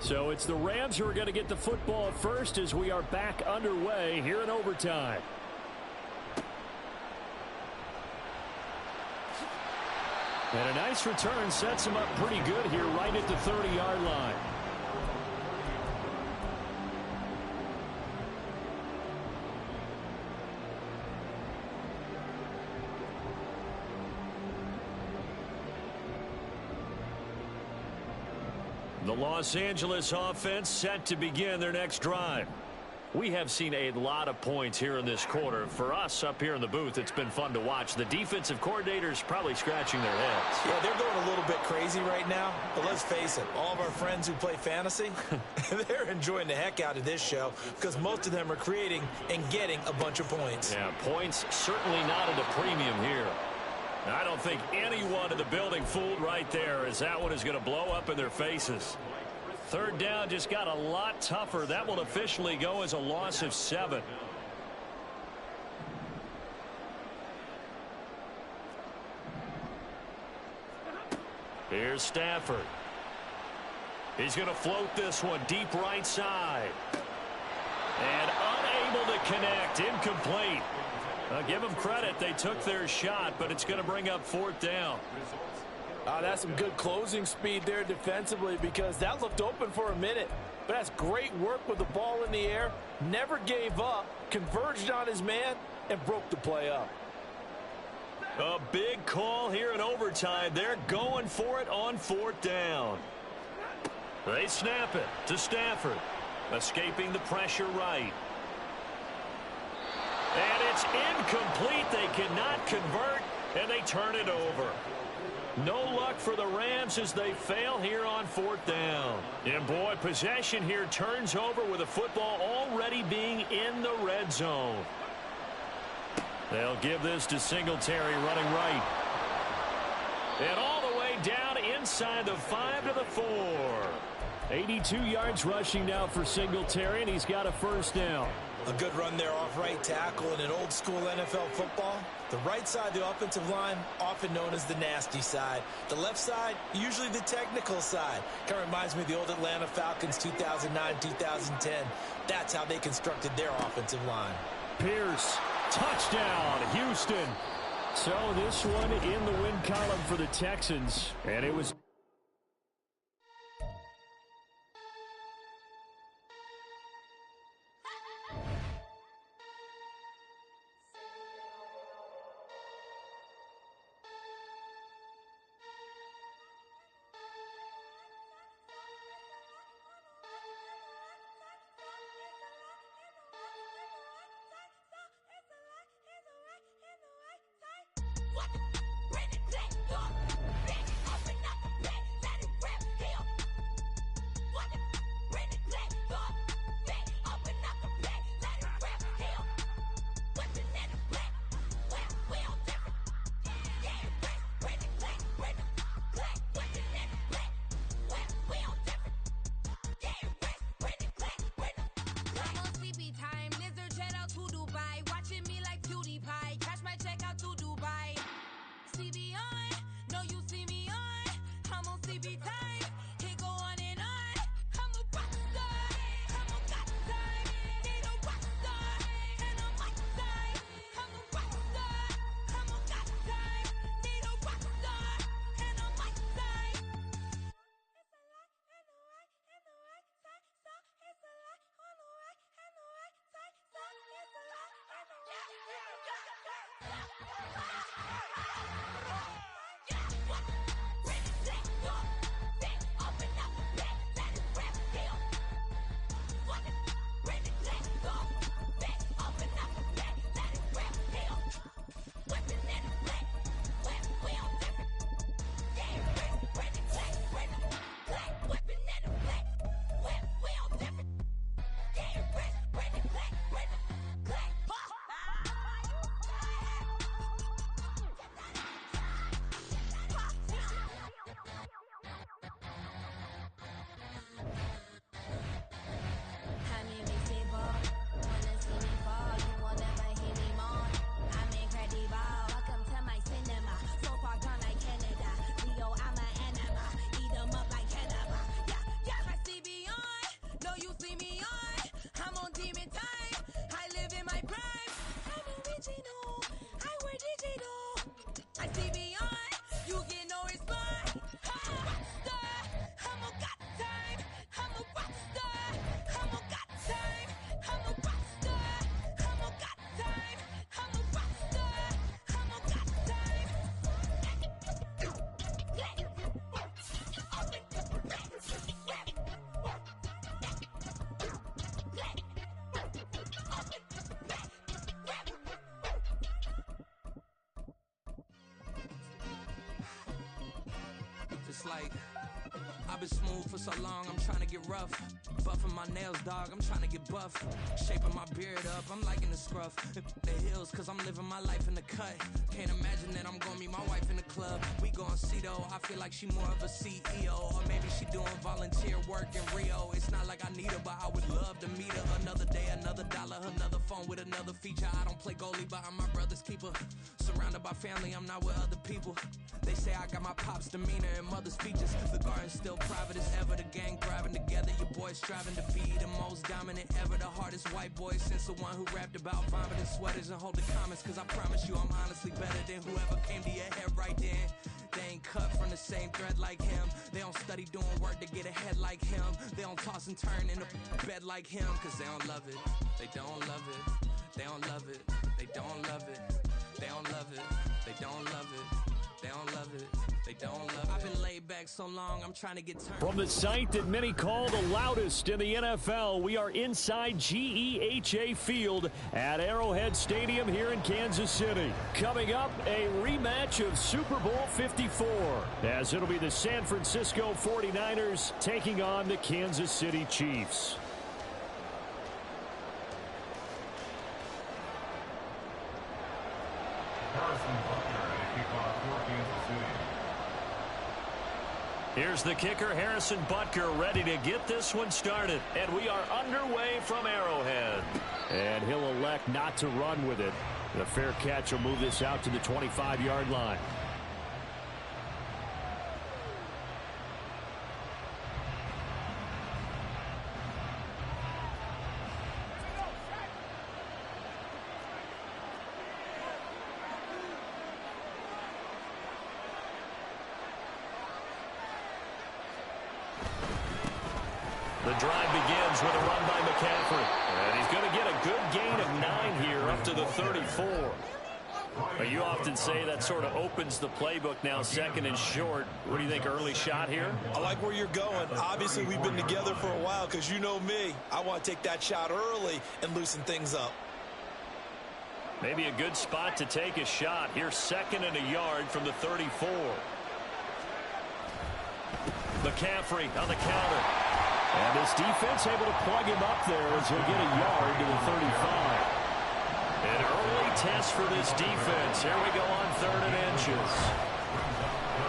S2: So it's the Rams who are going to get the football first as we are back underway here in overtime. And a nice return sets him up pretty good here right at the 30-yard line. The Los Angeles offense set to begin their next drive. We have seen a lot of points here in this quarter. For us up here in the booth, it's been fun to watch. The defensive coordinators probably scratching their heads.
S4: Yeah, they're going a little bit crazy right now. But let's face it, all of our friends who play fantasy, they're enjoying the heck out of this show because most of them are creating and getting a bunch of points.
S2: Yeah, points certainly not at a premium here. I don't think anyone in the building fooled right there, as that one is going to blow up in their faces. 3rd down just got a lot tougher. That will officially go as a loss of 7. Here's Stafford. He's going to float this one deep right side. And unable to connect. Incomplete. I'll give them credit. They took their shot, but it's going to bring up 4th down.
S4: That's some good closing speed there defensively because that looked open for a minute. But that's great work with the ball in the air. Never gave up, converged on his man, and broke the play up.
S2: A big call here in overtime. They're going for it on 4th down. They snap it to Stafford. Escaping the pressure right. And it's incomplete. They cannot convert, and they turn it over. No luck for the Rams as they fail here on 4th down. And boy, possession here turns over with the football already being in the red zone. They'll give this to Singletary running right. And all the way down inside the 5 to the 4. 82 yards rushing now for Singletary, and he's got a first down.
S4: A good run there off right tackle in an old school NFL football. The right side of the offensive line, often known as the nasty side. The left side, usually the technical side. Kind of reminds me of the old Atlanta Falcons 2009-2010. That's how they constructed their offensive line.
S12: Pierce, touchdown, Houston. So this one in the win column for the Texans, and it was...
S8: It's like, I've been smooth for so long, I'm trying to get rough. Buffing my nails, dog, I'm trying to get buff. Shaping my beard up, I'm liking the scruff. The hills, cause I'm living my life in the cut. Can't imagine that I'm gonna meet my wife in the club. We gon' see though, I feel like she more of a CEO. Or maybe she doing volunteer work in Rio. It's not like I need her, but I would love to meet her. Another day, another dollar, another phone with another feature. I don't play goalie, but I'm my brother's keeper. Surrounded by family, I'm not with other people. They say I got my pop's demeanor and mother's features. The garden's still private as ever. The gang thriving together. Your boys striving to be the most dominant ever. The hardest white boy since the one who rapped about vomiting sweaters and hold the comments. Cause I promise you I'm honestly better than whoever came to your head right then. They ain't cut from the same thread like him. They don't study doing work to get ahead like him. They don't toss and turn in a bed like him. Cause they don't love it. They don't love it. They don't love it. They don't love it. They don't love it. They don't love it. They don't love it. They don't love it. I've been laid back so long, I'm trying to get turned.
S2: From the site that many call the loudest in the NFL, we are inside GEHA Field at Arrowhead Stadium here in Kansas City. Coming up, a rematch of Super Bowl 54, as it'll be the San Francisco 49ers taking on the Kansas City Chiefs. Here's the kicker, Harrison Butker, ready to get this one started. And we are underway from Arrowhead. And he'll elect not to run with it. The fair catch will move this out to the 25-yard line. The drive begins with a run by McCaffrey. And he's going to get a good gain of 9 here up to the 34. But you often say that sort of opens the playbook now, second and short. What do you think, early shot here?
S4: I like where you're going. Obviously, we've been together for a while because you know me. I want to take that shot early and loosen things up.
S2: Maybe a good spot to take a shot. Here's second and a yard from the 34. McCaffrey on the counter. And this defense able to plug him up there as he'll get a yard to the 35. An early test for this defense. Here we go on 3rd and inches.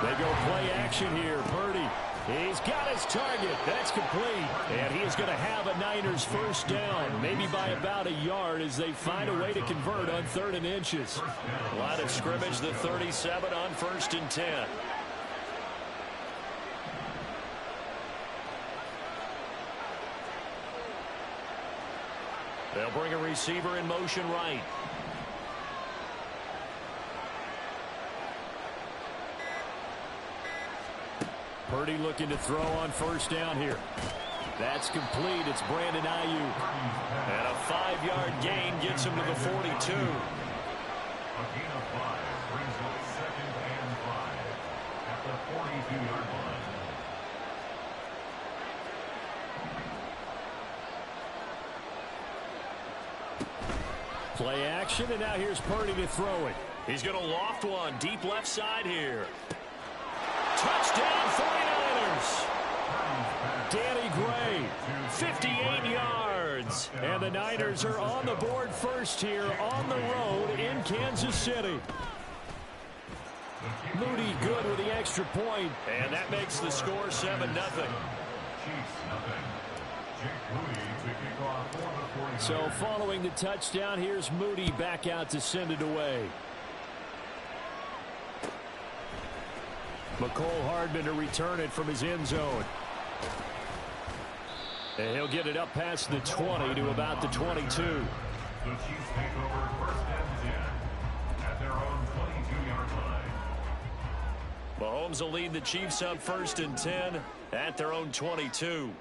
S2: They go play action here. Purdy. He's got his target. That's complete. And he is going to have a Niners first down, maybe by about a yard as they find a way to convert on 3rd and inches. Line of scrimmage, the 37 on 1st and 10. They'll bring a receiver in motion right. Purdy looking to throw on first down here. That's complete. It's Brandon Ayuk. And a 5-yard gain gets him to the 42.
S5: A gain of 5 brings up 2nd and 5 at the 42-yard line.
S2: Play action, and now here's Purdy to throw it. He's going to loft one deep left side here. Touchdown 49ers. Danny Gray, 58 yards. And the Niners are on the board first here on the road in Kansas City. Moody good with the extra point, and that makes the score 7-0.
S5: Chiefs nothing. Jake Moody to kick off for the 49ers.
S2: So following the touchdown, here's Moody back out to send it away. McCole Hardman to return it from his end zone. And he'll get it up past the 20 to about the 22.
S5: The Chiefs take over 1st and 10 at their own 22-yard line.
S2: Mahomes will lead the Chiefs up 1st and 10 at their own 22.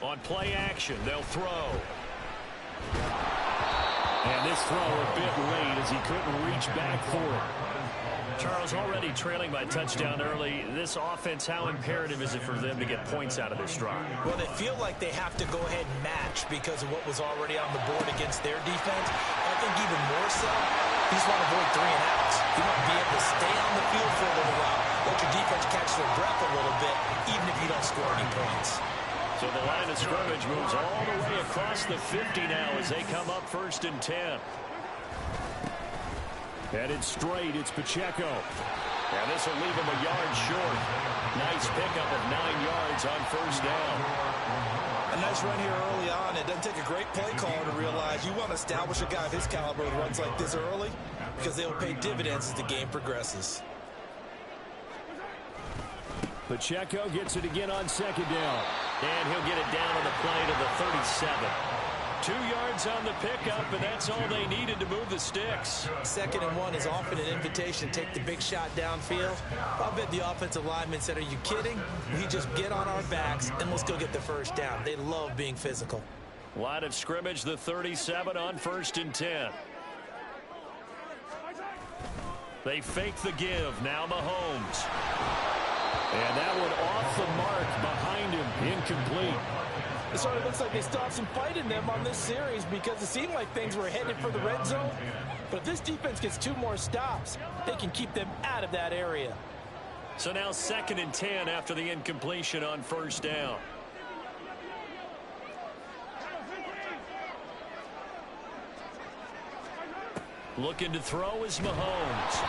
S2: On play action, they'll throw. And this throw a bit late as he couldn't reach back for it. Charles, already trailing by touchdown early. This offense, how imperative is it for them to get points out of this drive?
S4: Well, they feel like they have to go ahead and match because of what was already on the board against their defense. I think even more so, you just want to avoid 3 and outs. You want to be able to stay on the field for a little while, let your defense catch their breath a little bit, even if you don't score any points.
S2: So the line of scrimmage moves all the way across the 50 now as they come up 1st and 10. Headed straight, it's Pacheco. And this will leave him a yard short. Nice pickup of 9 yards on first down.
S4: A nice run here early on. It doesn't take a great play caller to realize you want to establish a guy of his caliber who runs like this early because they will pay dividends as the game progresses.
S2: Pacheco gets it again on 2nd down. And he'll get it down on the play to the 37. 2 yards on the pickup, and that's all they needed to move the sticks.
S4: 2nd and 1 is often an invitation to take the big shot downfield. I bet the offensive linemen said, are you kidding? We just get on our backs and let's go get the first down. They love being physical.
S2: Line of scrimmage, the 37 on 1st and 10. They fake the give. Now Mahomes. And that one off the mark behind him. Incomplete.
S4: It sort of looks like they still have some fight in them on this series because it seemed like things were headed for the red zone. But if this defense gets 2 more stops, they can keep them out of that area.
S2: So now 2nd and 10 after the incompletion on 1st down. Looking to throw is Mahomes.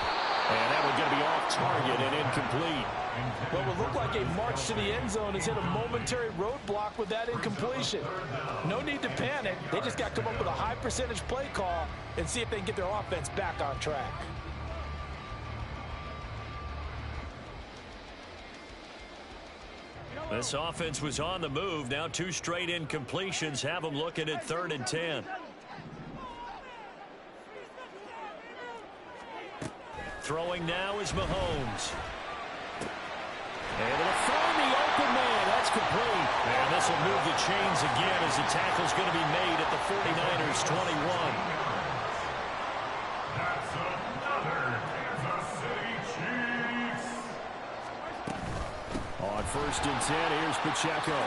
S2: And that one going to be off target and incomplete.
S4: What would look like a march to the end zone has hit a momentary roadblock with that incompletion. No need to panic. They just got to come up with a high percentage play call and see if they can get their offense back on track.
S2: This offense was on the move. Now 2 straight incompletions have them looking at 3rd and 10. Throwing now is Mahomes. Able to find the open man. That's complete. And this will move the chains again as the tackle's going to be made at the 49ers 21.
S5: That's another Kansas City Chiefs.
S12: On 1st and 10, here's Pacheco.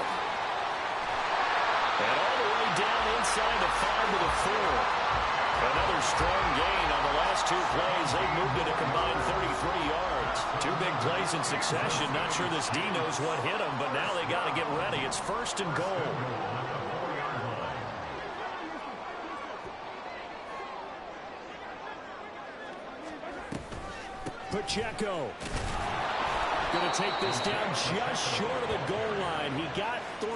S2: And all the way down inside the 5 to the 4. Another strong gain on the last 2 plays. They've moved it a combined 33 yards. 2 big plays in succession. Not sure this D knows what hit him, but now they got to get ready. It's 1st and goal.
S12: Pacheco. Going to take this down just short of the goal line. He got 3,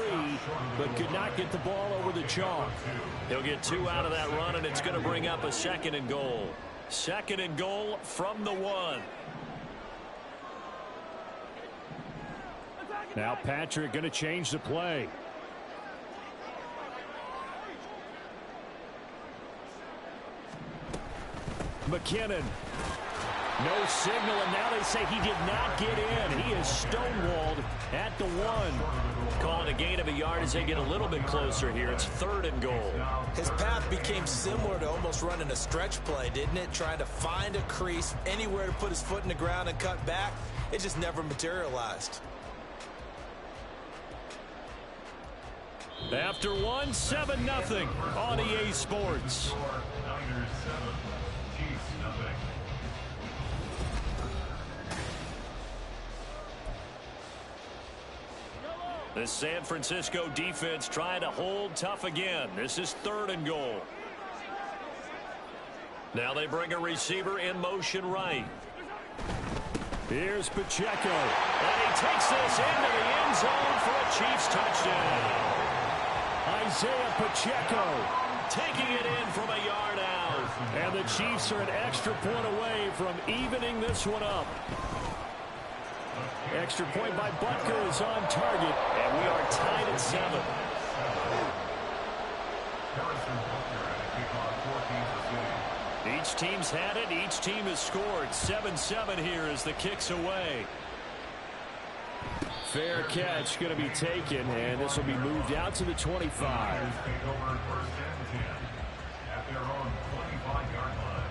S12: but could not get the ball over the chalk.
S2: He'll get 2 out of that run, and it's going to bring up a 2nd and goal. 2nd and goal from the 1.
S12: Now Patrick going to change the play. McKinnon. No signal, and now they say he did not get in. He is stonewalled at the 1.
S2: Calling a gain of a yard as they get a little bit closer here. It's 3rd and goal.
S4: His path became similar to almost running a stretch play, didn't it? Trying to find a crease, anywhere to put his foot in the ground and cut back. It just never materialized.
S2: After 1, 7-0 on EA Sports.
S5: Niners 7, Chiefs nothing.
S2: The San Francisco defense trying to hold tough again. This is 3rd and goal. Now they bring a receiver in motion right.
S12: Here's Pacheco.
S2: And he takes this into the end zone for a Chiefs touchdown.
S12: Isaiah Pacheco
S2: taking it in from a yard out.
S12: And the Chiefs are an extra point away from evening this one up. Extra point by Butker is on target.
S2: And we are tied at 7. Each team's had it. Each team has scored. 7-7 here as the kick's away.
S12: Fair catch going to be taken, and this will be moved out to the 25.
S5: At their own 25-yard line.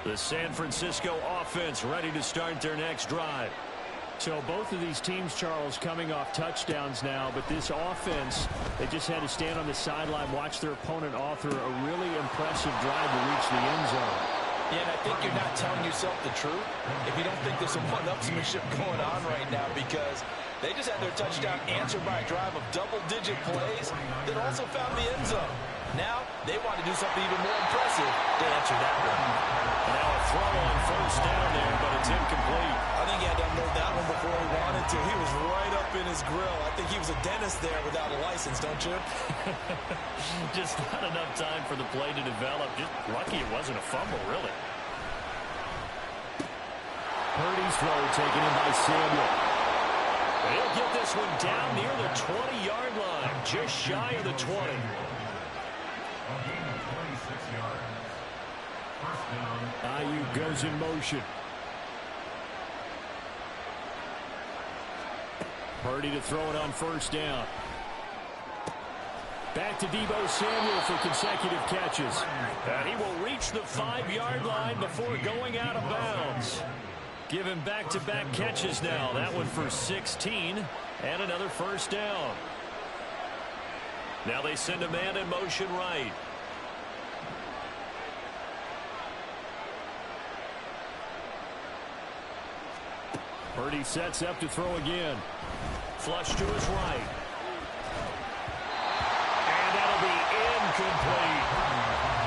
S2: The San Francisco offense ready to start their next drive.
S12: So both of these teams, Charles, coming off touchdowns now, but this offense, they just had to stand on the sideline, watch their opponent author a really impressive drive to reach the end zone.
S4: Yeah, and I think you're not telling yourself the truth if you don't think there's some one-upsmanship going on right now, because they just had their touchdown answered by a drive of double-digit plays that also found the end zone. Now they want to do something even more impressive to answer that one.
S2: Now a throw on 1st down there, but it's
S12: incomplete.
S4: I think he had to unload that one before he wanted to. He was right up in his grill. I think he was a dentist there without a license, don't you?
S2: Just not enough time for the play to develop. Just lucky it wasn't a fumble, really.
S12: Purdy's throw taken in by Samuel.
S2: He'll get this one down near the 20-yard line, just shy of the 20.
S12: Ayuk goes in motion. Purdy to throw it on first down. Back to Deebo Samuel for consecutive catches.
S2: And he will reach the 5-yard line before going out of bounds. Give him back-to-back catches now. That one for 16 and another first down. Now they send a man in motion right.
S12: Purdy sets up to throw again.
S2: Flush to his right. And that'll be incomplete.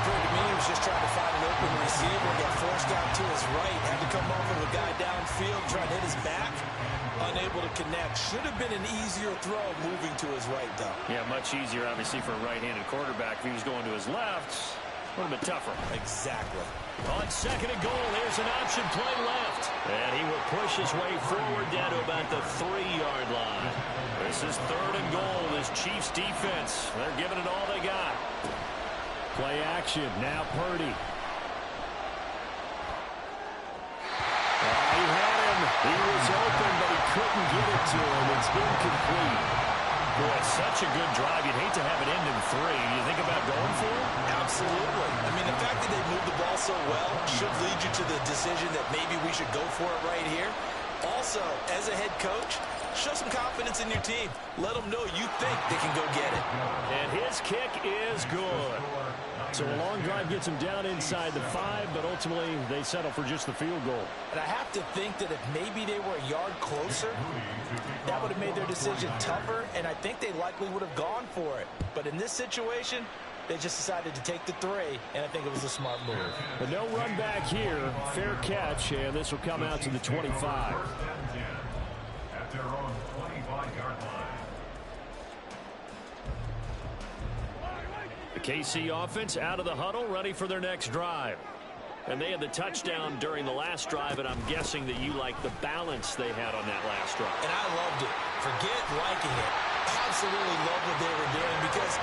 S4: He was just trying to find an open receiver, got forced out to his right, had to come off of a guy downfield, trying to hit his back, unable to connect. Should have been an easier throw moving to his right, though.
S2: Yeah, much easier, obviously, for a right-handed quarterback. If he was going to his left, a little bit tougher.
S4: Exactly.
S2: On second and goal, there's an option play left. And he will push his way forward down to about the 3-yard line. This is third and goal. This Chiefs defense, they're giving it all they got.
S12: Play action. Now Purdy.
S2: He had him. He was open, but he couldn't get it to him. It's incomplete. Boy, such a good drive. You'd hate to have it end in 3. Do you think about going for it?
S4: Absolutely. I mean, the fact that they moved the ball so well should lead you to the decision that maybe we should go for it right here. Also, as a head coach, show some confidence in your team. Let them know you think they can go get it.
S2: And his kick is good.
S12: So a long drive gets them down inside the 5, but ultimately they settle for just the field goal.
S4: And I have to think that if maybe they were a yard closer, that would have made their decision tougher, and I think they likely would have gone for it. But in this situation, they just decided to take the 3, and I think it was a smart move.
S12: But no run back here. Fair catch, and this will come out to the 25.
S5: At their own 25-yard line.
S2: The KC offense out of the huddle, ready for their next drive. And they had the touchdown during the last drive, and I'm guessing that you like the balance they had on that last drive.
S4: And I loved it. Forget liking it. Absolutely loved what they were doing, because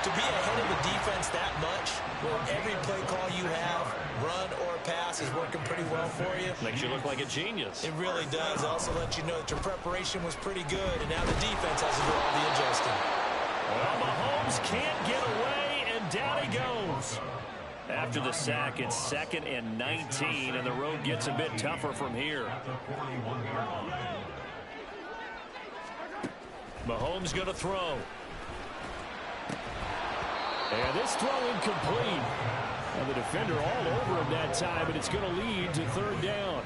S4: to be ahead of a defense that much, where every play call you have, run or pass, is working pretty well for you.
S2: Makes you look like a genius.
S4: It really does. Also lets you know that your preparation was pretty good, and now the defense has to do all the adjusting.
S2: Well, Mahomes can't get away, and down he goes. After the sack, it's 2nd and 19, and the road gets a bit tougher from here. Mahomes going to throw.
S12: And this throw incomplete. And the defender all over him that time, and it's going to lead to 3rd down.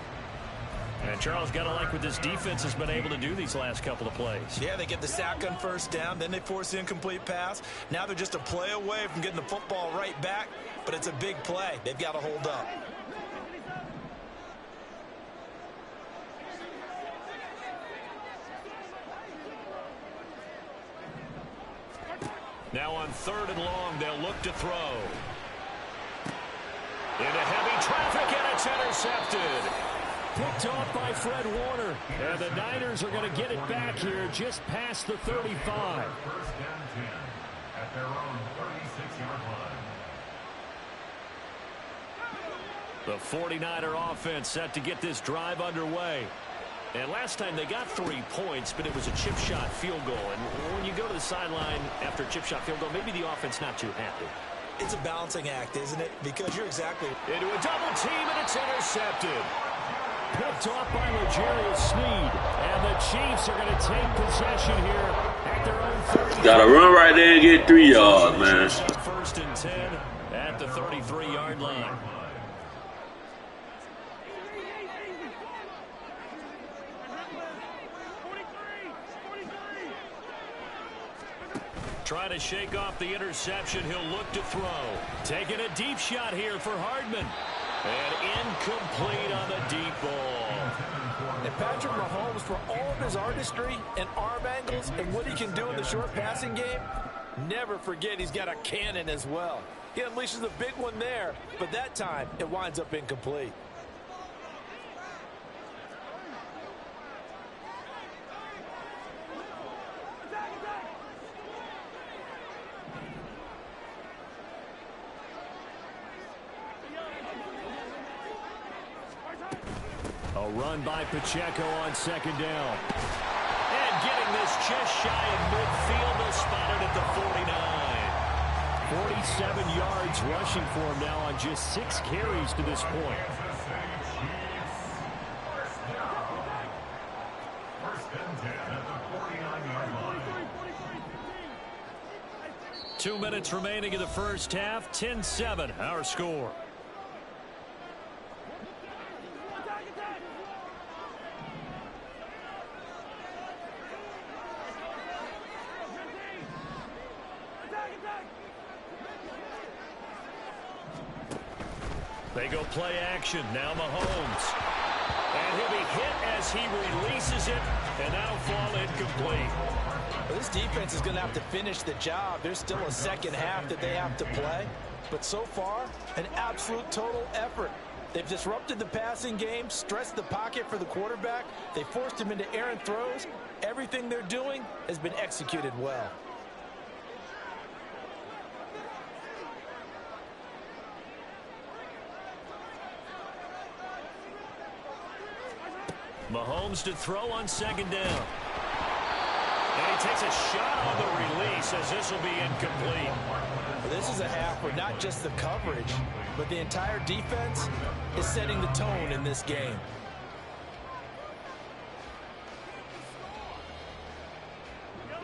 S2: And Charles, got to like what this defense has been able to do these last couple of plays.
S4: Yeah, they get the sack on first down, then they force the incomplete pass. Now they're just a play away from getting the football right back, but it's a big play. They've got to hold up.
S2: Now on 3rd and long, they'll look to throw. Into heavy traffic, and it's intercepted.
S12: Picked off by Fred Warner. And the Niners are going to get it back here just past the 35.
S5: 1st and 10 at their own 36-yard line.
S2: The 49er offense set to get this drive underway. And last time they got 3 points, but it was a chip shot field goal. And when you go to the sideline after a chip shot field goal, maybe the offense not too happy.
S4: It's a balancing act, isn't it? Because you're exactly...
S2: Into a double team, and it's intercepted.
S12: Picked off by L'Jarius Sneed. And the Chiefs are going to take possession here at their own 30.
S6: Gotta run right there and get 3 yards, man.
S2: 1st and 10 at the 33-yard line. Trying to shake off the interception. He'll look to throw. Taking a deep shot here for Hardman. And incomplete on the deep ball.
S4: And Patrick Mahomes, for all of his artistry and arm angles and what he can do in the short passing game, never forget he's got a cannon as well. He unleashes a big one there, but that time it winds up incomplete.
S2: A run by Pacheco on second down. And getting this just shy of midfield. They'll spot it at the 49. 47 yards rushing for him now on just 6 carries to this point.
S5: First and 10 at the 49-yard line.
S2: 2 minutes remaining in the first half. 10-7 our score. They go play action. Now Mahomes. And he'll be hit as he releases it. And that'll fall incomplete.
S4: Well, this defense is going to have to finish the job. There's still a second half that they have to play. But so far, an absolute total effort. They've disrupted the passing game, stressed the pocket for the quarterback. They forced him into errant throws. Everything they're doing has been executed well.
S2: Mahomes to throw on second down. And he takes a shot on the release as this will be incomplete.
S4: This is a half where not just the coverage, but the entire defense is setting the tone in this game.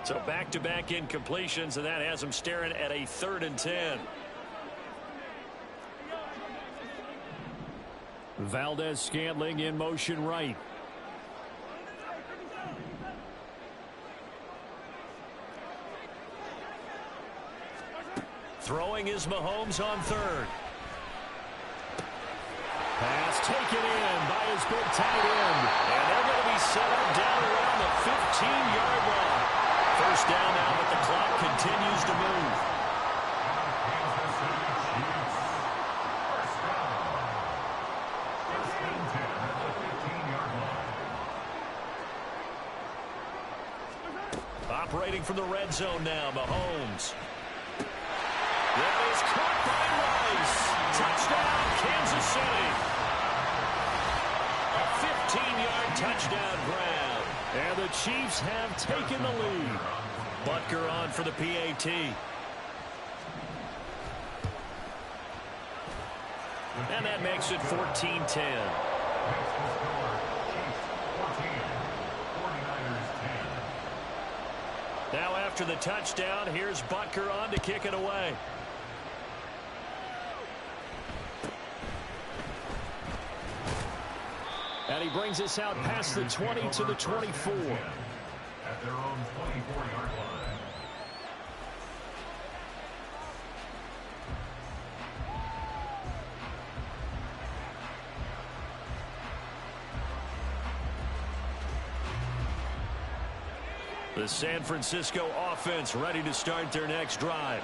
S2: So back-to-back incompletions, and that has them staring at a 3rd and 10. Valdez-Scantling in motion right. Throwing is Mahomes on 3rd. Pass taken in by his big tight end. And they're going to be set up down around the 15-yard line. First down now, but the clock continues to move. Operating from the red zone now, Mahomes. That is caught by Rice. Touchdown, Kansas City. A 15-yard touchdown grab. And the Chiefs have taken the lead. Butker on for the PAT. And that makes it 14-10. Now after the touchdown, here's Butker on to kick it away. And he brings us out past the 20 to the 24.
S5: At their own 24-yard line.
S2: The San Francisco offense ready to start their next drive.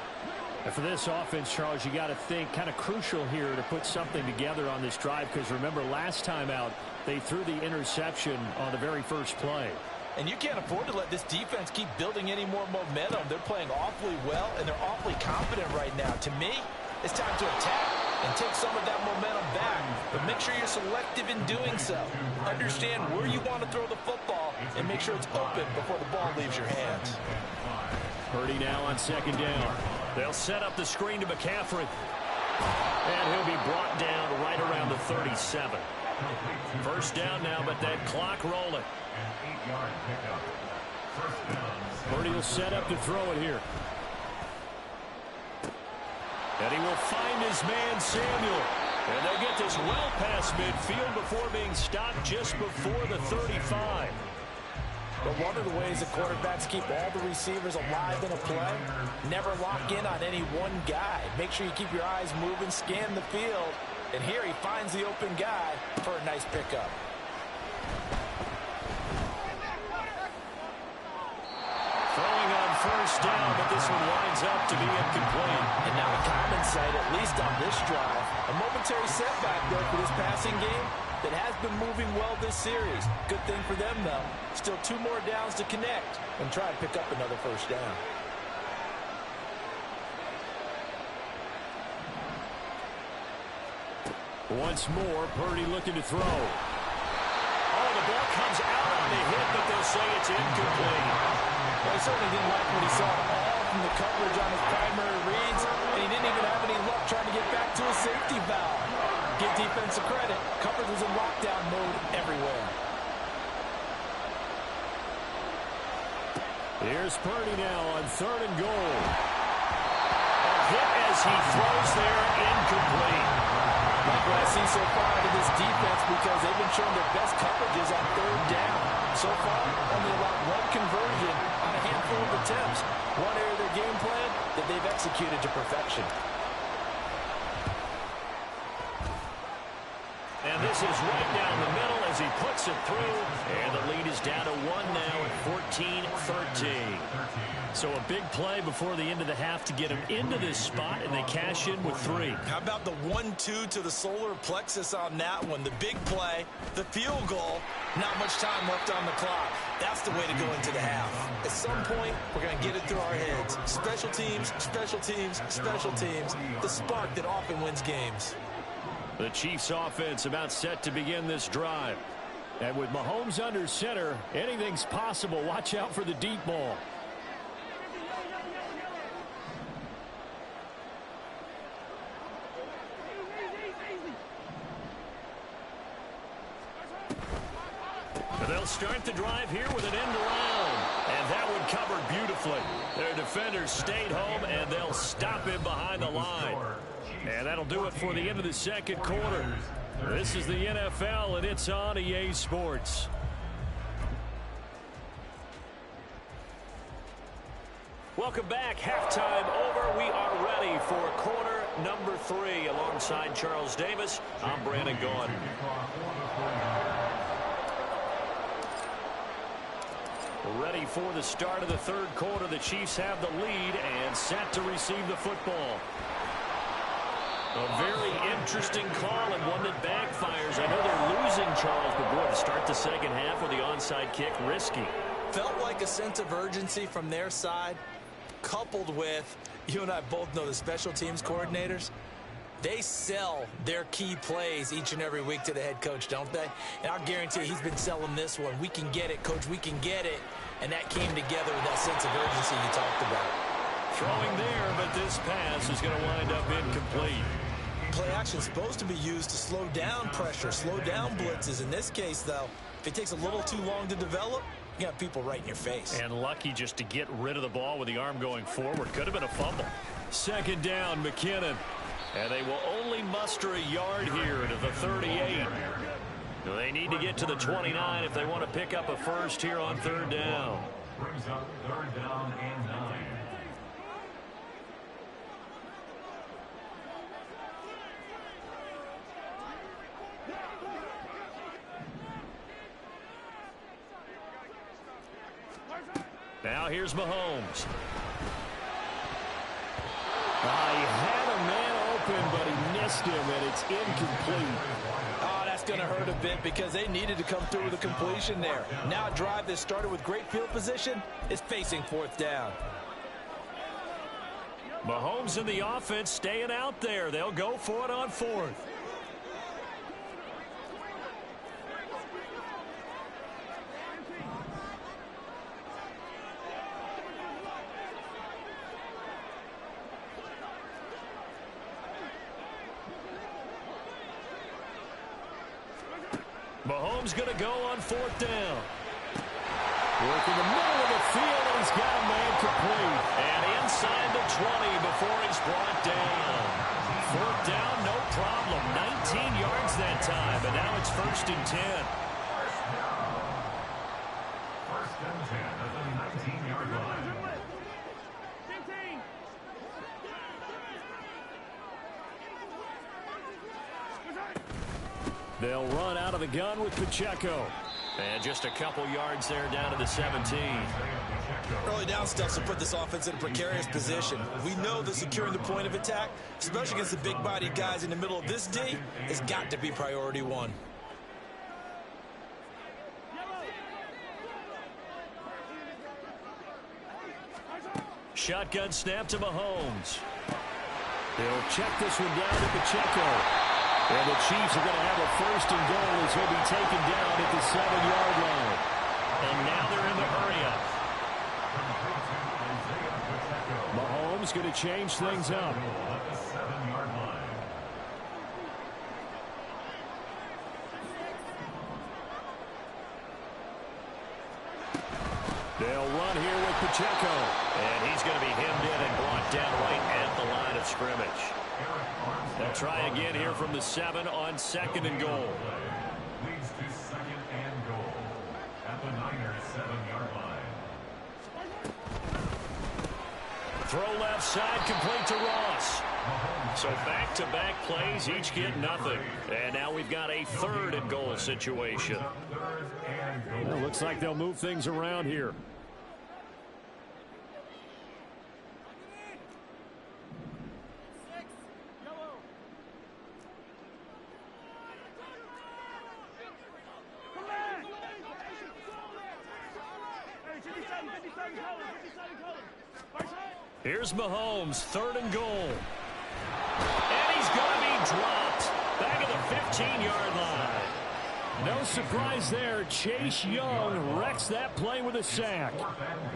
S12: And for this offense, Charles, you got to think kind of crucial here to put something together on this drive, because remember last time out they threw the interception on the very first play.
S4: And you can't afford to let this defense keep building any more momentum. They're playing awfully well, and they're awfully confident right now. To me, it's time to attack and take some of that momentum back. But make sure you're selective in doing so. Understand where you want to throw the football and make sure it's open before the ball leaves your hands.
S2: Purdy now on second down. They'll set up the screen to McCaffrey. And he'll be brought down right around the 37. First down now, but that clock rolling.
S5: An 8-yard pickup. First down.
S12: Purdy will set up to throw it here.
S2: And he will find his man Samuel. And they'll get this well past midfield before being stopped just before the 35.
S4: But one of the ways that quarterbacks keep all the receivers alive in a play, never lock in on any one guy. Make sure you keep your eyes moving, scan the field, And here he finds the open guy for a nice pickup.
S2: Throwing on first down, but this one winds up to be incomplete.
S4: And now a common sight, at least on this drive. A momentary setback, though, for this passing game that has been moving well this series. Good thing for them, though. Still 2 more downs to connect and try and pick up another first down.
S2: Once more, Purdy looking to throw. Oh, the ball comes out on the hit, but they'll say it's incomplete.
S4: Well, he certainly didn't like what he saw all from the coverage on his primary reads, and he didn't even have any luck trying to get back to his safety valve. Give defensive credit. Coverage was in lockdown mode everywhere.
S2: Here's Purdy now on 3rd and goal. A hit as he throws there, incomplete.
S4: Like what I see so far out of this defense, because they've been showing their best coverages on 3rd down. So far, only allowed 1 conversion on a handful of attempts. One area of their game plan that they've executed to perfection.
S2: And this is right down the middle as he puts it through. And the lead is down to 1 now at 14-13. So a big play before the end of the half to get him into this spot, and they cash in with 3.
S4: How about the 1-2 to the solar plexus on that one? The big play, the field goal, not much time left on the clock. That's the way to go into the half. At some point, we're going to get it through our heads. Special teams, special teams, special teams. The spark that often wins games.
S2: The Chiefs offense about set to begin this drive. And with Mahomes under center, anything's possible. Watch out for the deep ball. And they'll start the drive here with an end around. And that one covered beautifully. Their defenders stayed home, and they'll stop him behind the line. And that'll do it for the end of the second quarter. This is the NFL, and it's on EA Sports. Welcome back. Halftime over. We are ready for quarter number 3. Alongside Charles Davis, I'm Brandon Gaudin. Ready for the start of the third quarter. The Chiefs have the lead and set to receive the football. A very interesting call and one that backfires. I know they're losing, Charles, but boy, to start the second half with the onside kick, risky.
S4: Felt like a sense of urgency from their side, coupled with, you and I both know the special teams coordinators, they sell their key plays each and every week to the head coach, don't they? And I'll guarantee he's been selling this one. We can get it, coach, we can get it. And that came together with that sense of urgency you talked about.
S2: Throwing there, but this pass is going to wind up incomplete.
S4: Play action is supposed to be used to slow down pressure, slow down blitzes. In this case, though, if it takes a little too long to develop, you got people right in your face.
S2: And lucky just to get rid of the ball with the arm going forward. Could have been a fumble. Second down, McKinnon. And they will only muster a yard here to the 38. They need to get to the 29 if they want to pick up a first here on 3rd down.
S5: Brings up 3rd down and 9.
S2: Now here's Mahomes. He had a man open, but he missed him, and it's incomplete.
S4: Oh, that's going to hurt a bit because they needed to come through with a completion there. Now a drive that started with great field position is facing 4th down.
S2: Mahomes and the offense staying out there. They'll go for it on 4th. Mahomes going to go on 4th down. Work in the middle of the field, and he's got a man complete. And inside the 20 before he's brought down. 4th down, no problem. 19 yards that time, but now it's 1st and 10.
S5: 1st and 10 at the 19-yard line.
S12: They'll run out of the gun with Pacheco.
S2: And just a couple yards there down to the 17.
S4: Early down stuff to put this offense in a precarious position. We know that securing the point of attack, especially against the big-bodied guys in the middle of this D, has got to be priority one.
S2: Shotgun snap to Mahomes.
S12: They'll check this one down to Pacheco. And the Chiefs are going to have a first and goal as he'll be taken down at the 7-yard line.
S2: And now they're in the hurry-up.
S12: Mahomes going to change things up. They'll run here with Pacheco.
S2: And he's going to be hemmed in and brought down right at the line of scrimmage. They'll try again here from the 7 on 2nd and goal.
S5: Leads to 2nd and goal at the Niners 7-yard line.
S2: Throw left side, complete to Ross. So back-to-back plays, each get nothing. And now we've got a 3rd and goal situation.
S12: Well, looks like they'll move things around here.
S2: Here's Mahomes, 3rd and goal. And he's going to be dropped back at the 15-yard line.
S12: No surprise there. Chase Young wrecks that play with a sack.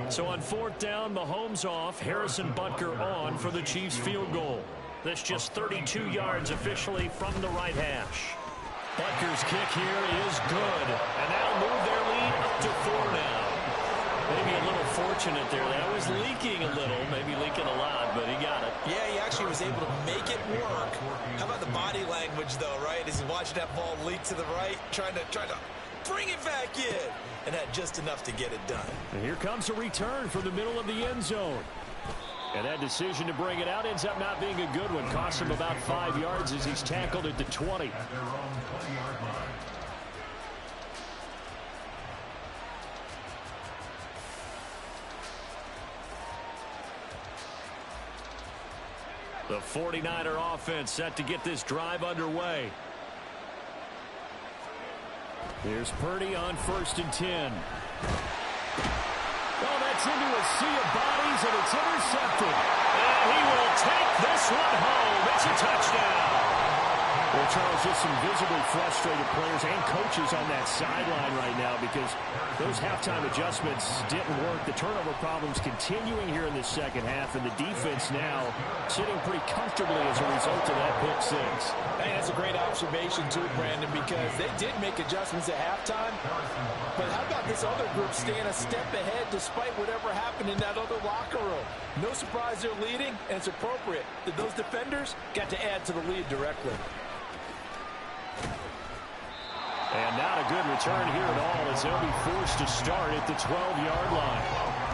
S2: So on 4th down, Mahomes off, Harrison Butker on for the Chiefs field goal. That's just 32 yards officially from the right hash. Butker's kick here is good. And that'll move their lead up to 4 now. Maybe a little fortunate there. That was leaking a little, maybe leaking a lot, but he got it.
S4: Yeah, he actually was able to make it work. How about the body language, though, right? As he's watching that ball leak to the right, trying to bring it back in, and had just enough to get it done.
S12: And here comes a return from the middle of the end zone. And that decision to bring it out ends up not being a good one. Cost him about 5 yards as he's tackled at the 20.
S5: At their own 20-yard line.
S2: The 49er offense set to get this drive underway.
S12: Here's Purdy on 1st and 10. Oh, that's into a sea of bodies, and it's intercepted.
S2: And he will take this one home. It's a touchdown.
S12: Well, Charles, just some visibly frustrated players and coaches on that sideline right now because those halftime adjustments didn't work. The turnover problems continuing here in the second half, and the defense now sitting pretty comfortably as a result of that pick six.
S4: Hey, that's a great observation, too, Brandon, because they did make adjustments at halftime. But how about this other group staying a step ahead despite whatever happened in that other locker room? No surprise they're leading, and it's appropriate that those defenders got to add to the lead directly.
S12: And not a good return here at all as they'll be forced to start at the 12-yard line.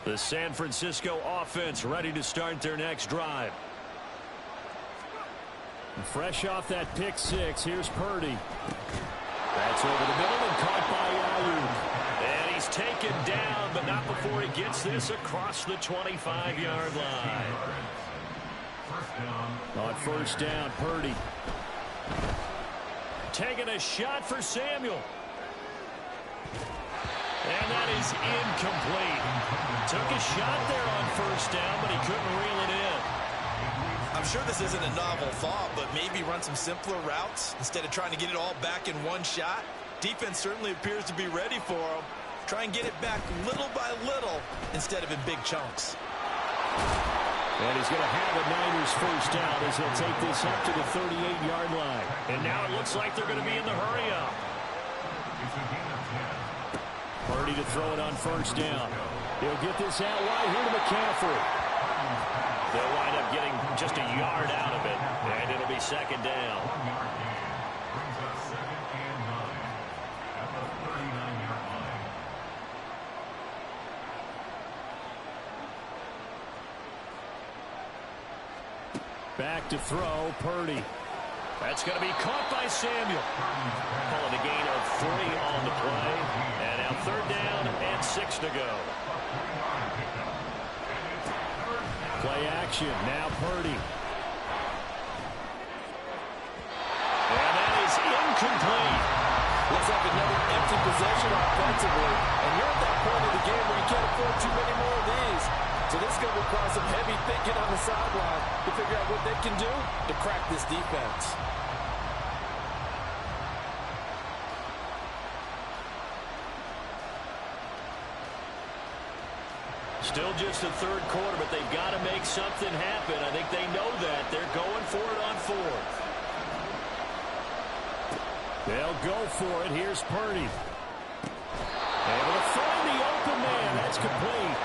S2: The San Francisco offense ready to start their next drive.
S12: Fresh off that pick six, here's Purdy. That's over the middle and caught by Ayuk.
S2: And he's taken down, but not before he gets this across the 25-yard line.
S12: On 1st down, Purdy.
S2: Taking a shot for Samuel. And that is incomplete. Took a shot there on 1st down, but he couldn't reel it in.
S4: I'm sure this isn't a novel thought, but maybe run some simpler routes instead of trying to get it all back in one shot. Defense certainly appears to be ready for him. Try and get it back little by little instead of in big chunks.
S12: And he's going to have a Niners 1st down as he'll take this up to the 38-yard line.
S2: And now it looks like they're going to be in the hurry-up.
S12: Purdy to throw it on first down. He'll get this out wide here to McCaffrey. They'll wind up getting just a yard out of it, and it'll be second down.
S5: Brings us second and 9 at the 39-yard line.
S12: Back to throw, Purdy. That's going to be caught by Samuel. Calling a gain of 3 on the play. And now third down and 6 to go. Play action. Now Purdy. And that is incomplete.
S4: Looks like another empty possession offensively. And you're at that point of the game where you can't afford too many more of these. So this is going to require some heavy thinking on the sideline to figure out what they can do to crack this defense.
S12: Still just the third quarter, but they've got to make something happen. I think they know that. They're going for it on fourth. They'll go for it. Here's Purdy. Able to find the open man. That's complete.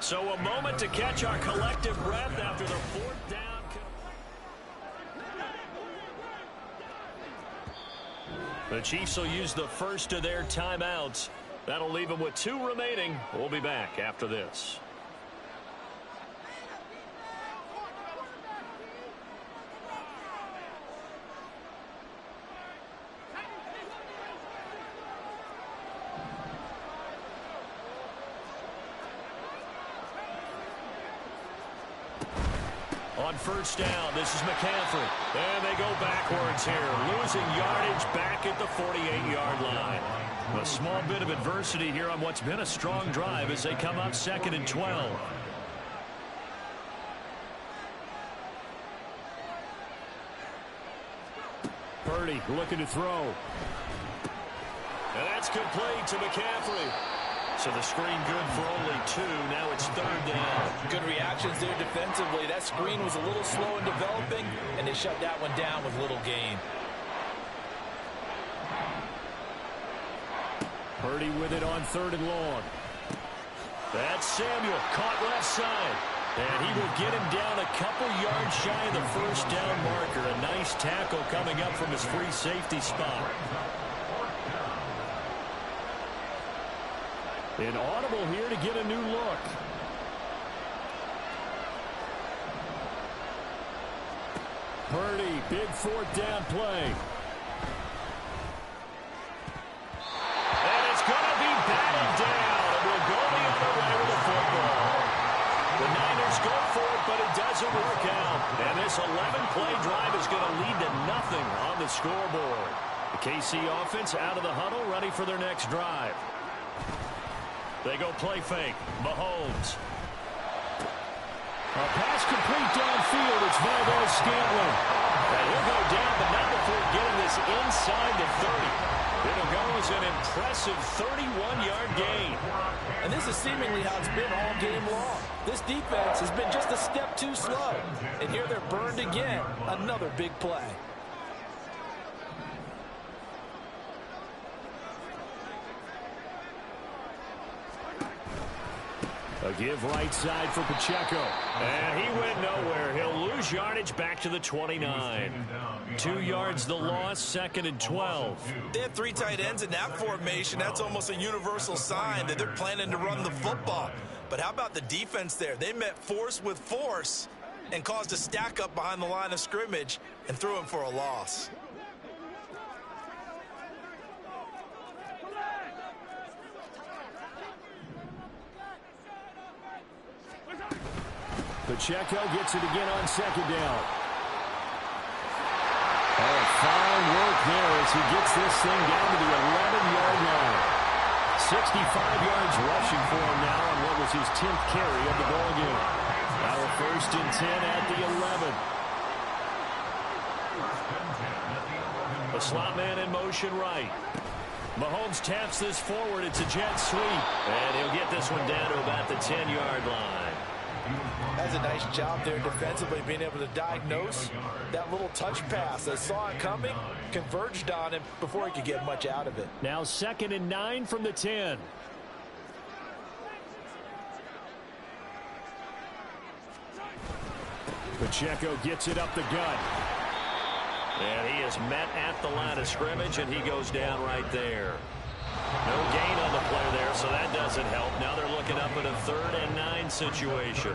S12: So a moment to catch our collective breath after the fourth down. The Chiefs will use the first of their timeouts. That'll leave them with 2 remaining. We'll be back after this. On first down, this is McCaffrey. And they go backwards here, losing yardage back at the 48-yard line. A small bit of adversity here on what's been a strong drive as they come up 2nd and 12. Purdy looking to throw. And that's complete to McCaffrey. So the screen good for only 2. Now it's third down.
S4: Good reactions there defensively. That screen was a little slow in developing, and they shut that one down with little gain.
S12: Purdy with it on 3rd and long. That's Samuel, caught left side. And he will get him down a couple yards shy of the first down marker. A nice tackle coming up from his free safety spot. An audible here to get a new look. Purdy, big 4th down play. And it's going to be batted down. And we'll go the other way with the football. The Niners go for it, but it doesn't work out. And this 11-play drive is going to lead to nothing on the scoreboard. The KC offense out of the huddle, ready for their next drive. They go play fake. Mahomes. A pass complete downfield. It's Valdes-Scantling. And he'll go down, but not before getting this inside the 30. It'll go as an impressive 31-yard gain.
S4: And this is seemingly how it's been all game long. This defense has been just a step too slow. And here they're burned again. Another big play.
S12: A give right side for Pacheco. And he went nowhere. He'll lose yardage back to the 29. 2 yards the loss, 2nd and 12.
S4: They had 3 tight ends in that formation. That's almost a universal sign that they're planning to run the football. But how about the defense there? They met force with force and caused a stack up behind the line of scrimmage and threw him for a loss.
S12: Pacheco gets it again on 2nd down. Oh, fine work there as he gets this thing down to the 11-yard line. 65 yards rushing for him now on what was his 10th carry of the ball game. Now a 1st and 10 at the 11. The slot man in motion right. Mahomes taps this forward. It's a jet sweep. And he'll get this one down to about the 10-yard line.
S4: does a nice job there defensively, being able to diagnose that little touch pass. They saw it coming, converged on him before he could get much out of it.
S12: Now 2nd and 9 from the 10. Pacheco gets it up the gut.
S2: And he is met at the line of scrimmage, and he goes down right there. No gain on the play there, so that doesn't help. Now they're looking up at a 3rd and 9 situation.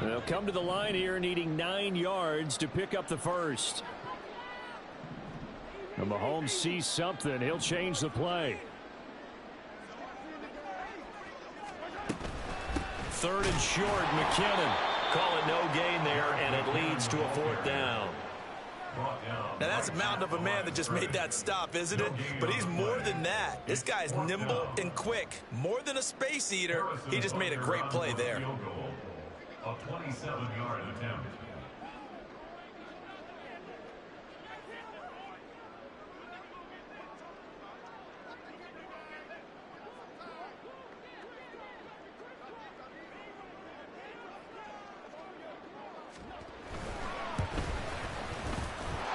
S12: They'll come to the line here needing 9 yards to pick up the first. And Mahomes sees something. He'll change the play.
S2: 3rd and short, McKinnon. Call it no gain there, and it leads to a 4th down.
S4: Now that's a mountain of a man that just made that stop, isn't it? But he's more than that. This guy's nimble and quick. More than a space eater. He just made a great play there.
S5: A 27-yard attempt.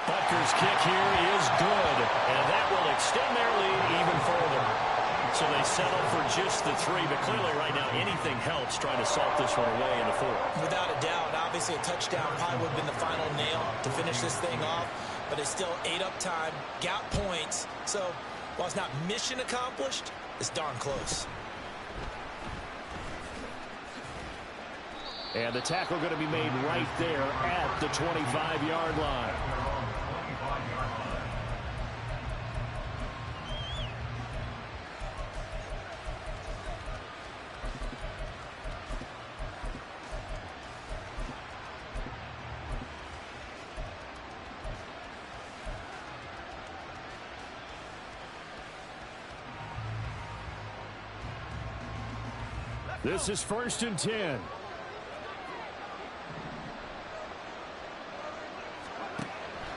S2: Butker's kick here is good, and that will extend their lead even further. So they settle for just the 3, but clearly right now anything helps trying to salt this one away in the 4th.
S4: Without a doubt, obviously a touchdown probably would have been the final nail to finish this thing off, but it's still ate up time, got points. So while it's not mission accomplished, it's darn close.
S12: And the tackle going to be made right there at the 25-yard line. This is 1st and 10.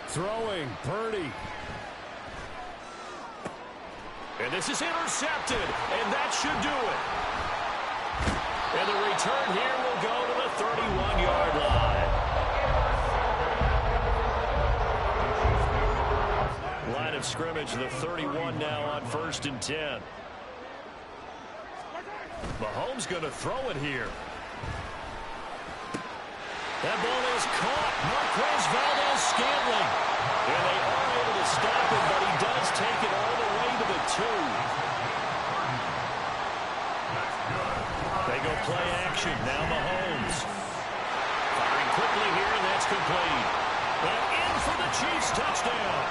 S12: Throwing, Purdy.
S2: And this is intercepted, and that should do it. And the return here will go to the 31-yard line. Line of scrimmage, the 31 now on 1st and 10. Mahomes going to throw it here. That ball is caught. Marquez Valdes-Scantling. And they are able to stop him, but he does take it all the way to the 2. They go play action. Now Mahomes. Firing quickly here, and that's complete. And in for the Chiefs touchdown.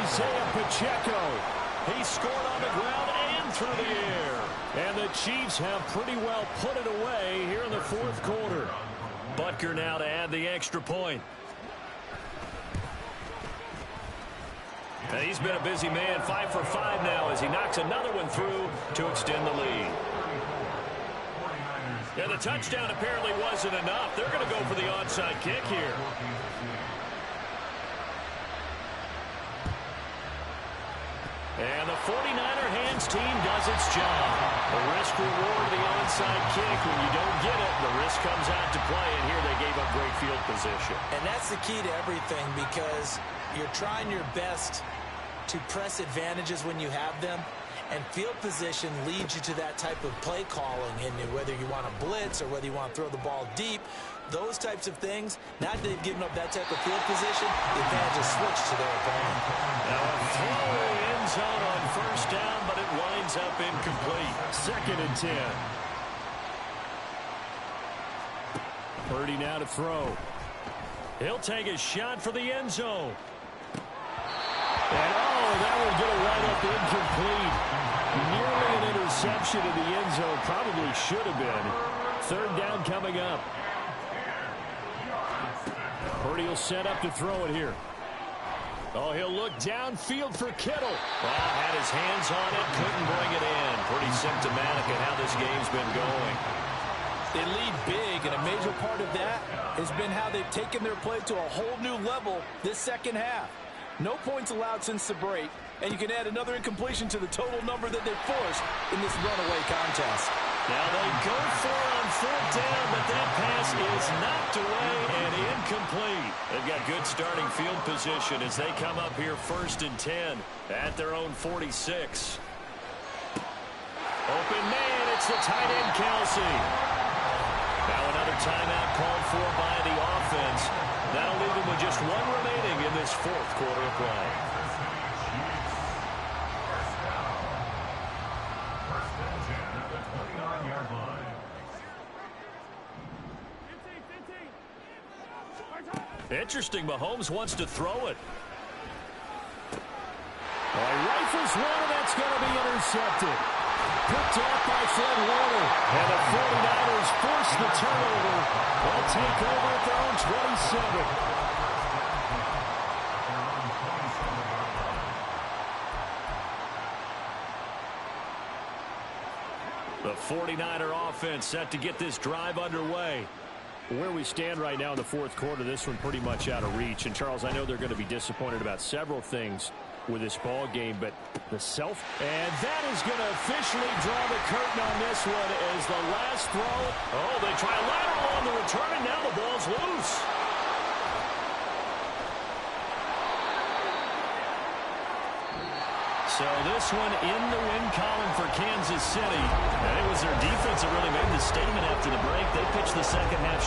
S12: Isaiah Pacheco.
S2: He scored on the ground and through the air.
S12: And the Chiefs have pretty well put it away here in the 4th quarter.
S2: Butker now to add the extra point. And he's been a busy man, 5 for 5 now as he knocks another one through to extend the lead. And the touchdown apparently wasn't enough. They're going to go for the onside kick here. And the 49er hands team does its job. The risk reward of the onside kick. When you don't get it, the risk comes out to play, and here they gave up great field position.
S4: And that's the key to everything, because you're trying your best to press advantages when you have them, and field position leads you to that type of play calling. And whether you want to blitz or whether you want to throw the ball deep, those types of things, now that they've given up that type of field position, the advantage is switched to their opponent.
S2: Now a throw end zone on 1st down, but it winds up incomplete.
S12: 2nd and 10. Purdy now to throw.
S2: He'll take a shot for the end zone.
S12: And that will get a right up incomplete. Nearly an interception in the end zone. Probably should have been. 3rd down coming up. Purdy will set up to throw it here. Oh, he'll look downfield for Kittle.
S2: Well, had his hands on it, couldn't bring it in. Pretty symptomatic of how this game's been going.
S4: They lead big, and a major part of that has been how they've taken their play to a whole new level this 2nd half. No points allowed since the break, and you can add another incompletion to the total number that they've forced in this runaway contest.
S2: Now they go for it on fourth down, but that pass is knocked away and incomplete. They've got good starting field position as they come up here 1st and 10 at their own 46. Open man, it's the tight end, Kelsey. Now another timeout called for by the offense. That'll leave them with just one remaining in this 4th quarter of play. Interesting, Mahomes wants to throw it.
S12: Well, he rifles one, and that's going to be intercepted. Picked off by Fred Warner. And the 49ers force the turnover. They'll take over at their own 27.
S2: The 49er offense set to get this drive underway.
S12: Where we stand right now in the 4th quarter, this one pretty much out of reach. And, Charles, I know they're going to be disappointed about several things with this ball game, but the and that is going to officially draw the curtain on this one as the last throw.
S2: Oh, they try a lateral on the return, and now the ball's loose. So this one in the win column for Kansas City. And it was their defense that really made the statement after the break. They pitched the second half